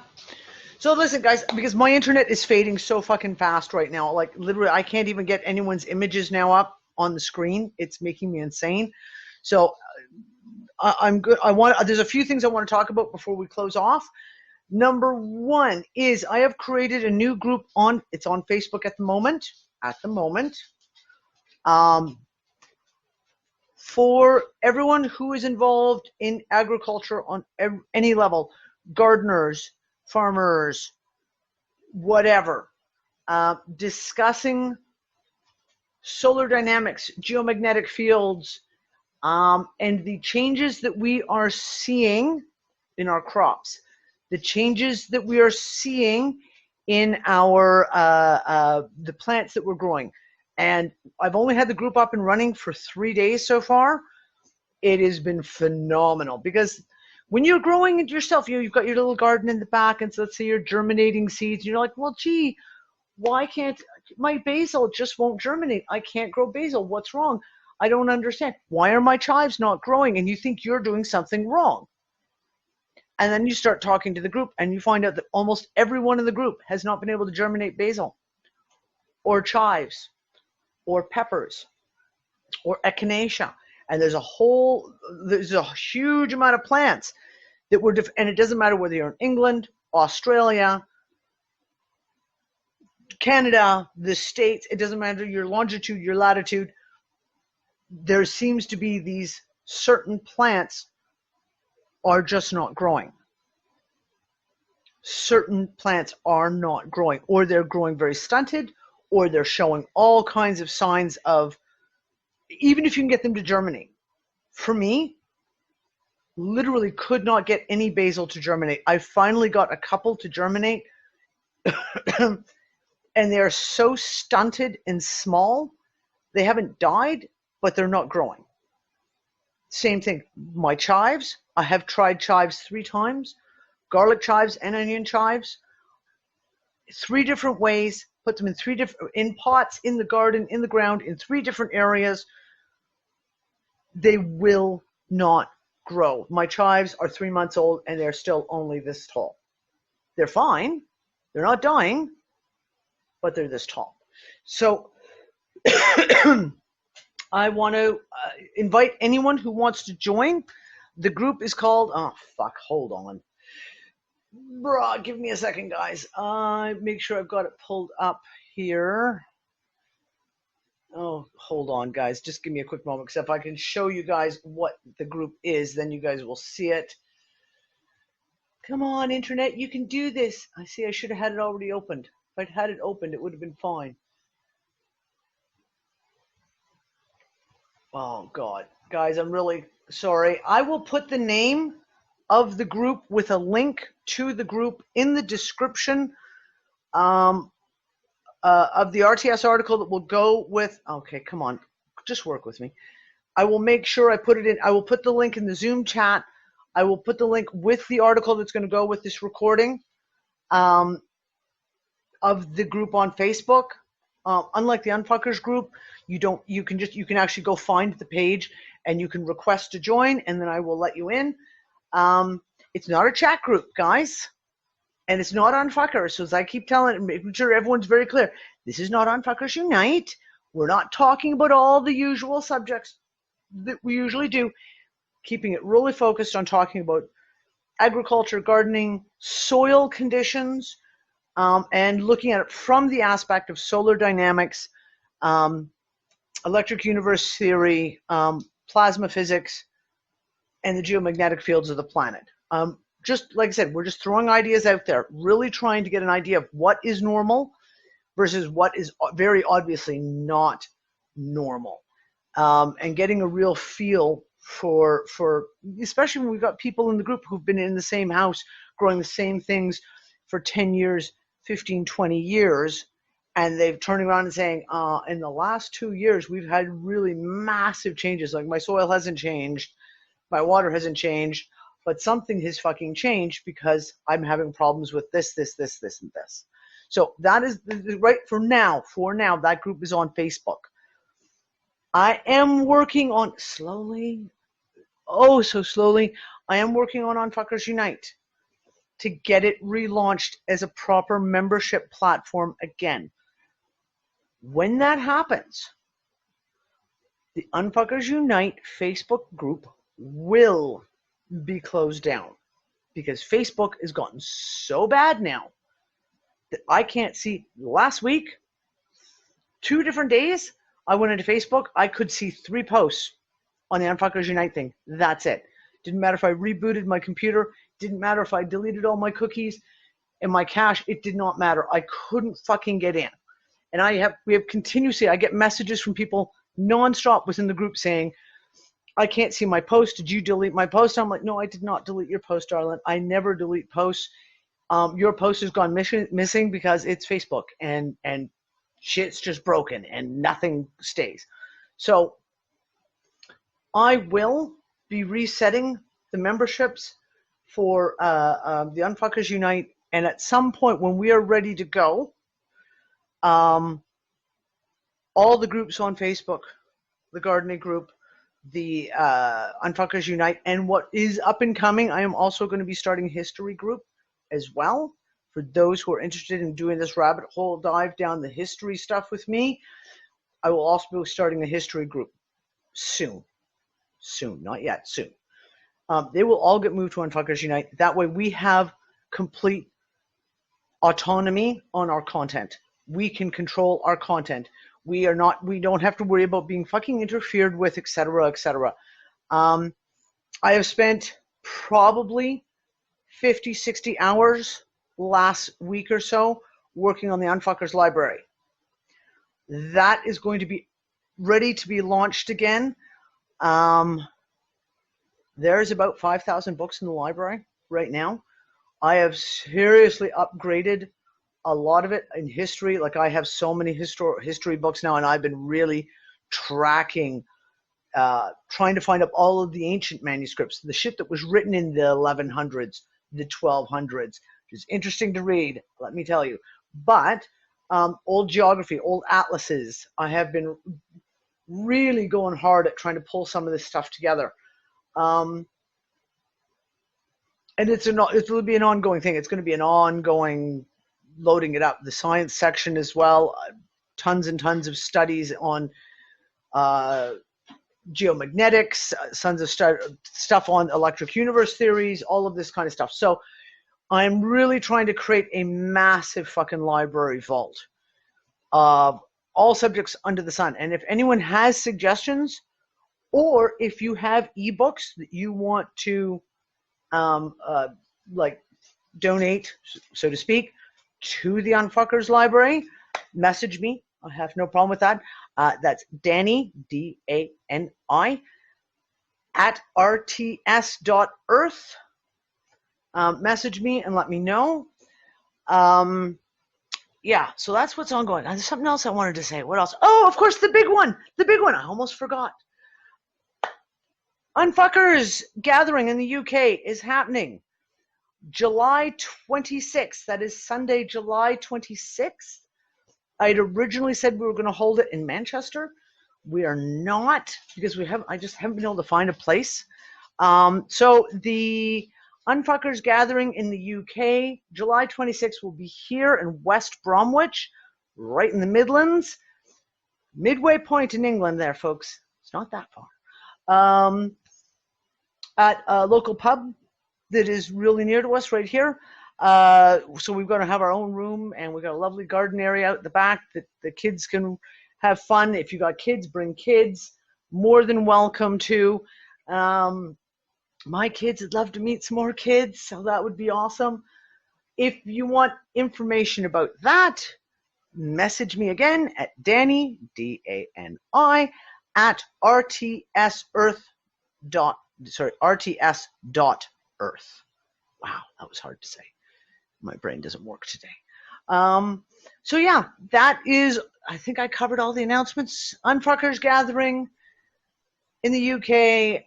So listen, guys, because my internet is fading so fucking fast right now. Like literally, I can't even get anyone's images now up on the screen. It's making me insane. So I'm good. There's a few things I want to talk about before we close off. Number one is I have created a new group it's on Facebook at the moment. for everyone who is involved in agriculture on any level, gardeners, farmers, whatever, discussing solar dynamics, geomagnetic fields, and the changes that we are seeing in our crops, the changes that we are seeing in our the plants that we're growing. And I've only had the group up and running for 3 days so far. It has been phenomenal, because when you're growing it yourself, you've got your little garden in the back, and so let's say you're germinating seeds, and you're like, well, gee, why can't my basil just won't germinate? I can't grow basil. What's wrong? I don't understand. Why are my chives not growing? And you think you're doing something wrong. And then you start talking to the group, and you find out that almost everyone in the group has not been able to germinate basil or chives or peppers or echinacea. And there's a huge amount of plants that were and it doesn't matter whether you're in England, Australia, Canada, the States, it doesn't matter your longitude, your latitude. There seems to be these certain plants are just not growing. Certain plants are not growing, or they're growing very stunted, or they're showing all kinds of signs of, even if you can get them to germinate. For me, literally could not get any basil to germinate. I finally got a couple to germinate, and they're so stunted and small, they haven't died, but they're not growing. Same thing, my chives, I have tried chives 3 times, garlic chives and onion chives, 3 different ways, put them in 3 different, in pots, in the garden, in the ground, in 3 different areas. They will not grow. My chives are 3 months old, and they're still only this tall. They're fine. They're not dying, but they're this tall. So I want to invite anyone who wants to join. The group is called, oh, fuck, hold on. Bruh, give me a second, guys. Make sure I've got it pulled up here. Oh, hold on, guys. Just give me a quick moment, because if I can show you guys what the group is, then you guys will see it. Come on, internet, you can do this. I see I should have had it already opened. If I'd had it opened, it would have been fine. Oh, God. Guys, I'm really sorry. I will put the name of the group with a link to the group in the description of the RTS article that will go with, okay, come on, just work with me. I will make sure I put it in, I will put the link in the Zoom chat. I will put the link with the article that's going to go with this recording of the group on Facebook. Unlike the UnFuckers group, you can actually go find the page and you can request to join, and then I will let you in. It's not a chat group, guys. And it's not UnFuckers. So as I keep telling, making sure everyone's very clear, this is not UnFuckers Unite. We're not talking about all the usual subjects that we usually do. Keeping it really focused on talking about agriculture, gardening, soil conditions, and looking at it from the aspect of solar dynamics, electric universe theory, plasma physics, and the geomagnetic fields of the planet. Just like I said, we're just throwing ideas out there, really trying to get an idea of what is normal versus what is very obviously not normal, and getting a real feel for especially when we've got people in the group who've been in the same house growing the same things for 10 years, 15, 20 years, and they've turned around and saying, in the last 2 years, we've had really massive changes. Like, my soil hasn't changed, my water hasn't changed, but something has fucking changed because I'm having problems with this, and this. So that is right for now. For now, that group is on Facebook. I am working on slowly, oh so slowly, I am working on UnFuckers Unite to get it relaunched as a proper membership platform again. When that happens, the UnFuckers Unite Facebook group will be closed down, because Facebook has gotten so bad now that I can't see. Last week, 2 different days, I went into Facebook, I could see 3 posts on the Unfuckers Unite thing. That's it. Didn't matter if I rebooted my computer. Didn't matter if I deleted all my cookies and my cache. It did not matter. I couldn't fucking get in. And we have continuously, I get messages from people nonstop within the group saying, I can't see my post. Did you delete my post? I'm like, no, I did not delete your post, darling. I never delete posts. Your post has gone missing because it's Facebook and shit's just broken and nothing stays. So I will be resetting the memberships for the Unfuckers Unite. And at some point when we are ready to go, all the groups on Facebook, the gardening group, the Unfuckers Unite, and what is up and coming, I am also going to be starting a history group as well for those who are interested in doing this rabbit hole dive down the history stuff with me. I will also be starting a history group soon, not yet, soon. They will all get moved to Unfuckers Unite. That way we have complete autonomy on our content. We can control our content. We don't have to worry about being fucking interfered with, etc., etc. I have spent probably 50, 60 hours last week or so working on the Unfuckers library. That is going to be ready to be launched again. There's about 5,000 books in the library right now. I have seriously upgraded a lot of it in history. Like I have so many history books now, and I've been really tracking, trying to find up all of the ancient manuscripts, the shit that was written in the 1100s, the 1200s, which is interesting to read, let me tell you. But old geography, old atlases, I have been really going hard at trying to pull some of this stuff together. And it will be an ongoing thing. It's going to be an ongoing loading it up. The science section as well, tons and tons of studies on geomagnetics, tons of stuff on electric universe theories, all of this kind of stuff. So I'm really trying to create a massive fucking library vault of all subjects under the sun. And if anyone has suggestions, or if you have ebooks that you want to like donate, so to speak, to the Unfuckers library, message me. I have no problem with that. That's Dani, D-A-N-I, at rts.earth. Message me and let me know. Yeah, so that's what's ongoing. There's something else I wanted to say. What else? Oh, of course, the big one. The big one. I almost forgot. Unfuckers gathering in the UK is happening July 26th. That is Sunday, July 26th. I had originally said we were going to hold it in Manchester. We are not, because I just haven't been able to find a place. So the Unfuckers gathering in the UK, July 26th, will be here in West Bromwich, right in the Midlands. Midway point in England there, folks. It's not that far. At a local pub that is really near to us right here. So we're going to have our own room, and we've got a lovely garden area out the back that the kids can have fun. If you got kids, bring kids. More than welcome to. My kids would love to meet some more kids, so that would be awesome. If you want information about that, message me again at Dani, D-A-N-I, at rts.earth. Wow, that was hard to say. My brain doesn't work today. So yeah, that is, I think I covered all the announcements. Unfuckers gathering in the UK.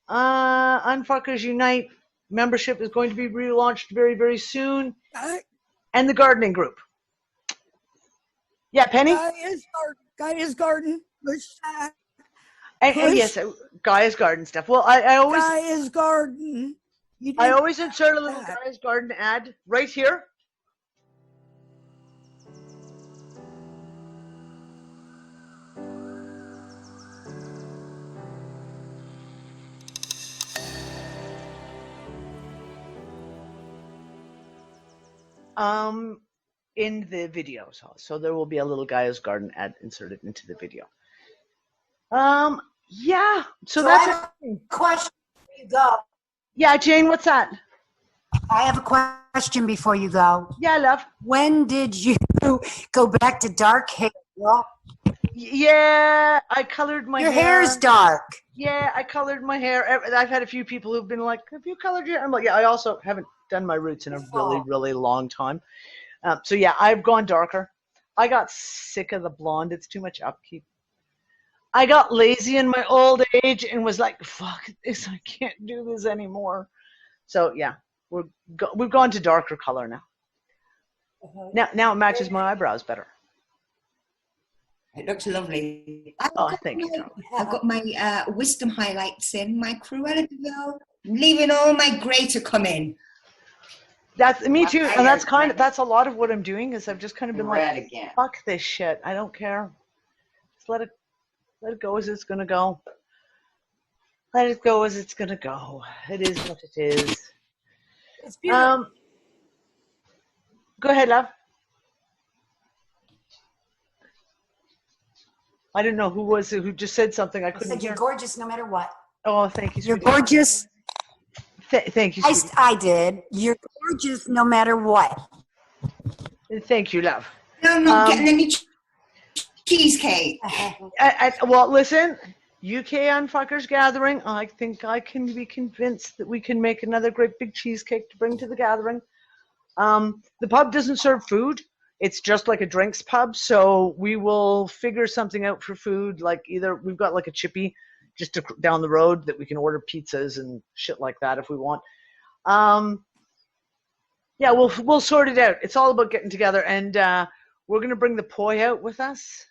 Unfuckers Unite membership is going to be relaunched very, very soon. And the gardening group. Yeah, Penny? Gaia's Garden. And yes, Gaia's Garden stuff. Well, I always... Gaia's Garden. I always insert a little Gaia's Garden ad right here. In the videos. So there will be a little Gaia's Garden ad inserted into the video. Yeah. So I that's have a question before you go. Yeah, Jane, what's that? I have a question before you go. Yeah, love. When did you go back to dark hair? Girl? Yeah, I colored my Your hair. hair's dark. Yeah, I colored my hair. I've had a few people who've been like, "Have you colored your hair?" I'm like, "Yeah." I also haven't done my roots in a really, really long time. So yeah, I've gone darker. I got sick of the blonde. It's too much upkeep. I got lazy in my old age and was like, "Fuck this! I can't do this anymore." So yeah, we've gone to darker color now. Now it matches my eyebrows better. It looks lovely. Thank you. I've got my wisdom highlights in, my Cruella de Vil, leaving all my grey to come in. That's me too, and that's a lot of what I'm doing. Is I've just kind of been Red like, again. "Fuck this shit! I don't care. Just let it go as it's gonna go. Let it go as it's gonna go. It is what it is." It's beautiful. Go ahead, love. I don't know who just said something. I couldn't said hear. you're gorgeous no matter what. Oh, thank you. You're sweetie. gorgeous. Thank you. I did. You're gorgeous no matter what. Thank you, love. No, I'm not getting any cheesecake. Well, listen, UK UnFuckers gathering. I think I can be convinced that we can make another great big cheesecake to bring to the gathering. The pub doesn't serve food. It's just like a drinks pub, so we will figure something out for food. Like either we've got like a chippy just down the road that we can order pizzas and shit like that if we want. Yeah, we'll sort it out. It's all about getting together, and we're gonna bring the poi out with us,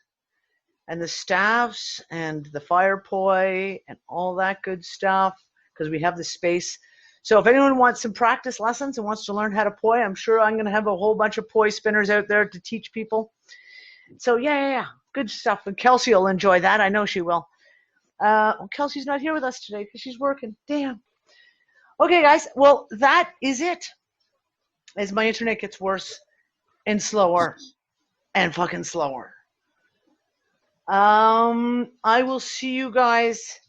and the staffs, and the fire poi, and all that good stuff, because we have the space. So if anyone wants some practice lessons and wants to learn how to poi, I'm sure I'm gonna have a whole bunch of poi spinners out there to teach people. So yeah, good stuff. And Kelsey will enjoy that. I know she will. Kelsey's not here with us today because she's working. Damn. Okay, guys. Well, that is it. As my internet gets worse and slower and fucking slower. I will see you guys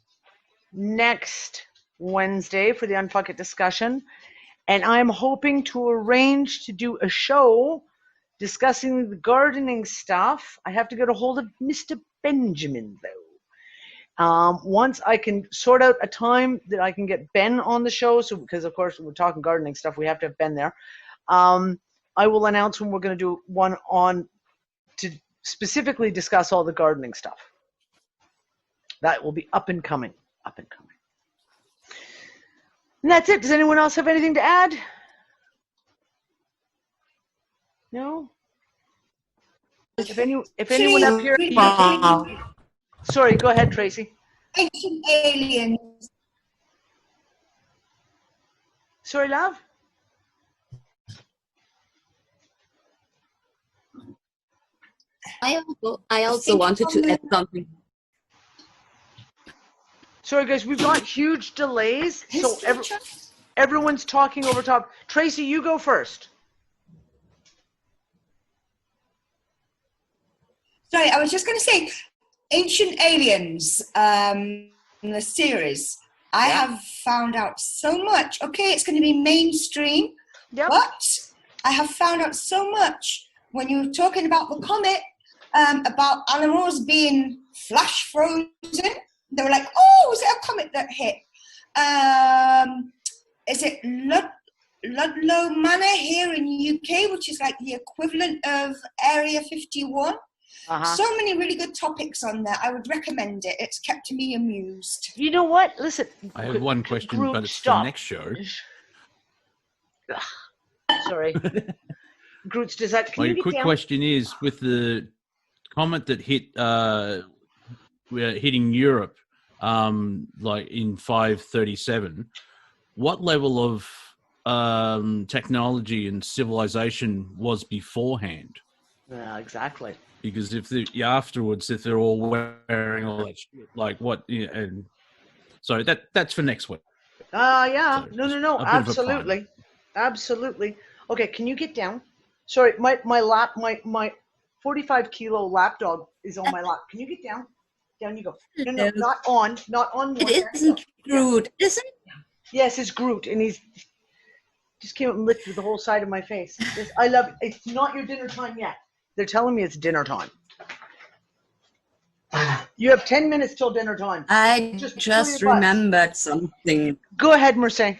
next Wednesday for the UnFuckIt discussion. And I'm hoping to arrange to do a show discussing the gardening stuff. I have to get a hold of Mr. Benjamin, though. Once I can sort out a time that I can get Ben on the show, so because, of course, we're talking gardening stuff, we have to have Ben there. I will announce when we're going to do one on to specifically discuss all the gardening stuff. That will be up and coming. And that's it. Does anyone else have anything to add? No? If anyone up here... Sorry, go ahead, Tracy. Ancient aliens. Sorry, love? I also wanted to add something. Sorry, guys, we've got huge delays, so everyone's talking over top. Tracy, you go first. Sorry, I was just going to say, Ancient Aliens, the series. I have found out so much. Okay, it's going to be mainstream, but I have found out so much when you were talking about the comet, about animals being flash frozen. They were like, "Oh, was it a comet that hit? Is it Ludlow Manor here in UK, which is like the equivalent of Area 51?" So many really good topics on there. I would recommend it. It's kept me amused. You know what? Listen. I have one question, but it's for the next show. Sorry. Groots, does that... My quick question is, with the comet that hit, hitting Europe, like in 537, what level of technology and civilization was beforehand? Yeah, exactly. Because if they're all wearing all that shit, like what? And so that's for next week. Yeah. So No. Absolutely. Okay, can you get down? Sorry, my 45 kilo lap dog is on my lap. Can you get down? Down you go. No, not on. It isn't Groot, is it? Yes, it's Groot, and he's just came up and licked with the whole side of my face. Yes, I love it. It's not your dinner time yet. They're telling me it's dinner time. You have 10 minutes till dinner time. I just remembered something. Go ahead, Mercedes.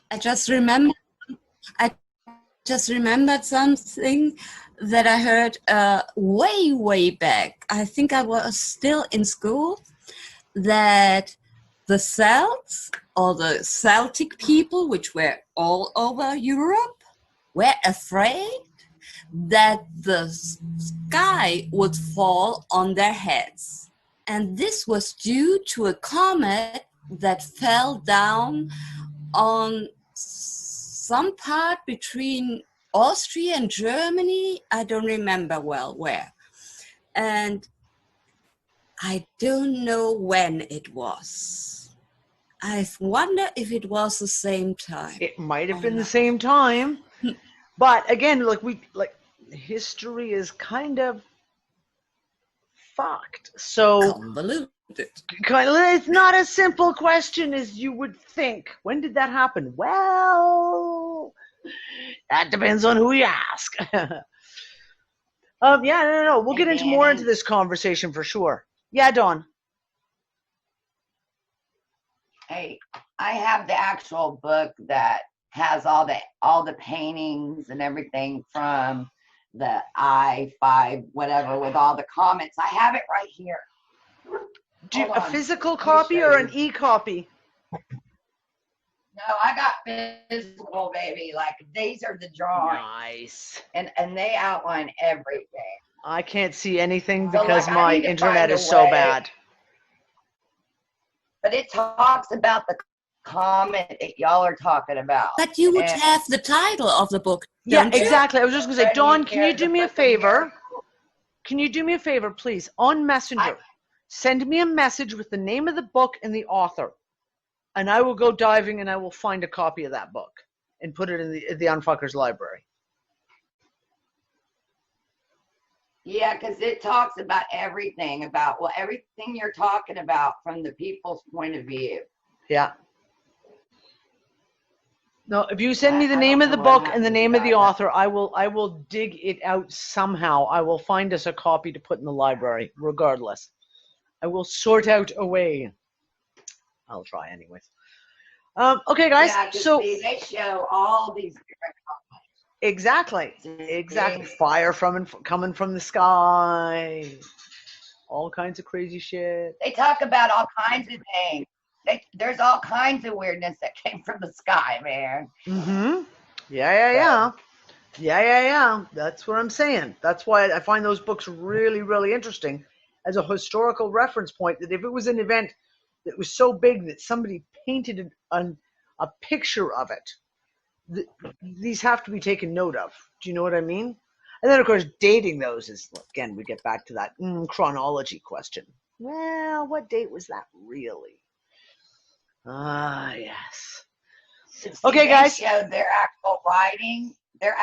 I just remembered something that I heard way back. I think I was still in school, that the Celts, or the Celtic people, which were all over Europe, were afraid that the sky would fall on their heads. And this was due to a comet that fell down on some part between Austria and Germany. I don't remember well where. And I don't know when it was. I wonder if it was the same time. It might have been the same time. But again, history is kind of fucked. So convoluted. It's not a simple question as you would think. When did that happen? Well, that depends on who you ask. No. We'll get into more into this conversation for sure. Yeah, Dawn. Hey, I have the actual book that has all the paintings and everything from the I-5 whatever with all the comments. I have it right here. A physical copy or an e-copy? No, I got physical, baby. Like, these are the drawings. Nice. And they outline everything. I can't see anything So, because like, my I need to internet find a is so way. bad. But it talks about the comment that y'all are talking about. But you would have the title of the book. Yeah, don't you? exactly. I was just going to say, Dawn, can you Here, do the me a book of miracles. favor? Can you do me a favor, please? On Messenger, send me a message with the name of the book and the author. And I will go diving and I will find a copy of that book and put it in the UnFuckers library. Yeah, because it talks about everything, everything you're talking about from the people's point of view. Yeah. No, if you send me the name of the book and the name of the author, I will dig it out somehow. I will find us a copy to put in the library, regardless. I will sort out a way. I'll try anyways. Okay, guys. Yeah, 'cause so see, they show all these different comments. exactly. Fire coming from the sky. All kinds of crazy shit. They talk about all kinds of things. There's all kinds of weirdness that came from the sky, man. Mm-hmm. Yeah. That's what I'm saying. That's why I find those books really, really interesting as a historical reference point, that if it was an event that was so big that somebody painted a picture of it, these have to be taken note of. Do you know what I mean? And then, of course, dating those is, again, we get back to that chronology question. Well, what date was that really? Ah, yes. Okay, guys. They showed their actual writing, and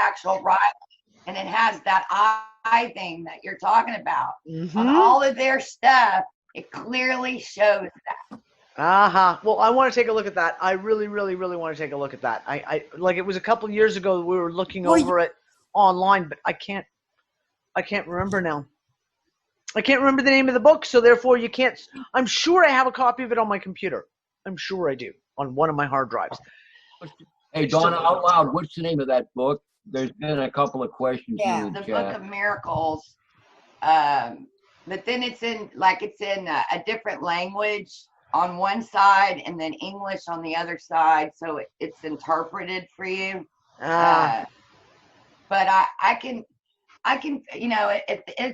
it has that eye thing that you're talking about. Mm-hmm. On all of their stuff, it clearly shows that. Well, I want to take a look at that. I really, really, really want to take a look at that. I like, it was a couple years ago we were looking over it online, but I can't remember now. I can't remember the name of the book, so therefore you can't. I'm sure I have a copy of it on my computer. I'm sure I do, on one of my hard drives. Hey, Donna, out loud, what's the name of that book? There's been a couple of questions Yeah, in the the chat. Book of Miracles. But then it's in a different language on one side and then English on the other side, so it's interpreted for you. But I can, at the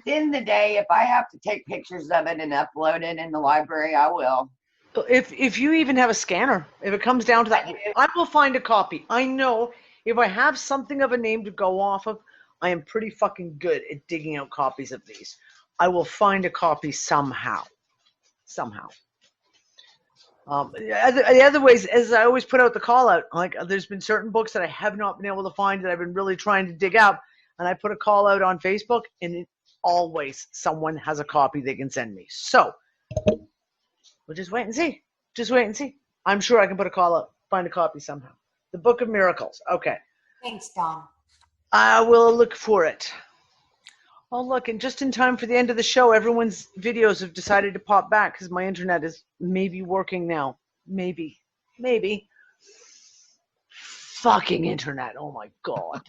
end of the day, if I have to take pictures of it and upload it in the library, I will. If you even have a scanner, if it comes down to that, I will find a copy. I know if I have something of a name to go off of, I am pretty fucking good at digging out copies of these. I will find a copy somehow. The other ways, as I always put out the call out, like, there's been certain books that I have not been able to find that I've been really trying to dig out, and I put a call out on Facebook, and always someone has a copy they can send me. So we'll just wait and see. Just wait and see. I'm sure I can put a call up, find a copy somehow. The Book of Miracles. Okay. Thanks, Don. I will look for it. Oh, look, and just in time for the end of the show, everyone's videos have decided to pop back because my internet is maybe working now. Maybe. Fucking internet. Oh, my God.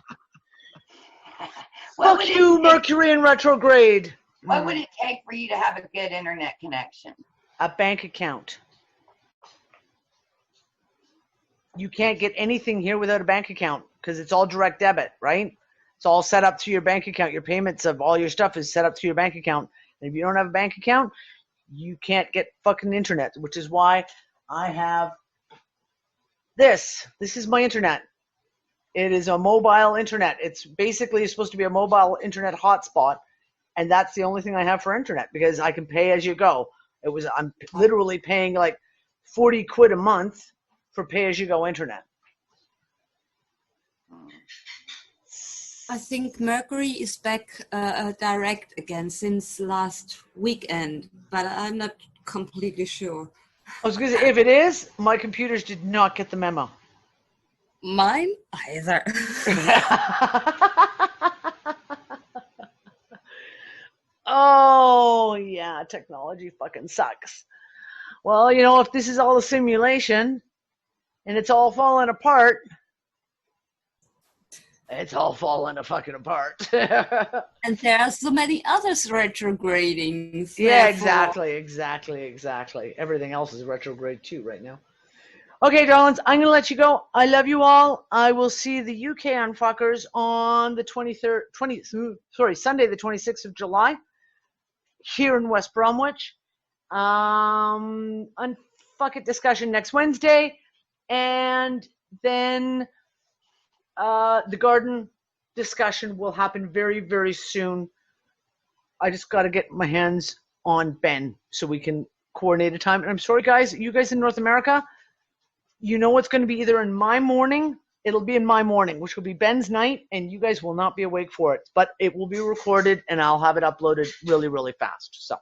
Fuck you, Mercury in retrograde. What would it take for you to have a good internet connection? A bank account. You can't get anything here without a bank account because it's all direct debit, right? It's all set up through your bank account. Your payments of all your stuff is set up through your bank account. And if you don't have a bank account, you can't get fucking internet, which is why I have this. This is my internet. It is a mobile internet. It's basically supposed to be a mobile internet hotspot, and that's the only thing I have for internet because I can pay as you go. I'm literally paying like 40 quid a month for pay as you go internet. I think Mercury is back direct again since last weekend, but I'm not completely sure. I was going to say, if it is, my computers did not get the memo. Mine either. Oh, yeah, technology fucking sucks. Well, you know, if this is all a simulation and it's all falling apart, it's all falling fucking apart. And there are so many others retrograding. Yeah, exactly. Everything else is retrograde too right now. Okay, darlings, I'm going to let you go. I love you all. I will see the UK UnFuckers on the Sunday, the 26th of July, here in West Bromwich. UnFuckIt Discussion next Wednesday. And then the garden discussion will happen very, very soon. I just got to get my hands on Ben so we can coordinate a time. And I'm sorry, guys, you guys in North America, you know it's going to be either in my morning, it'll be in my morning, which will be Ben's night, and you guys will not be awake for it. But it will be recorded, and I'll have it uploaded really, really fast. So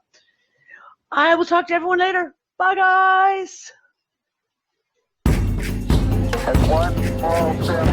I will talk to everyone later. Bye, guys. And one small step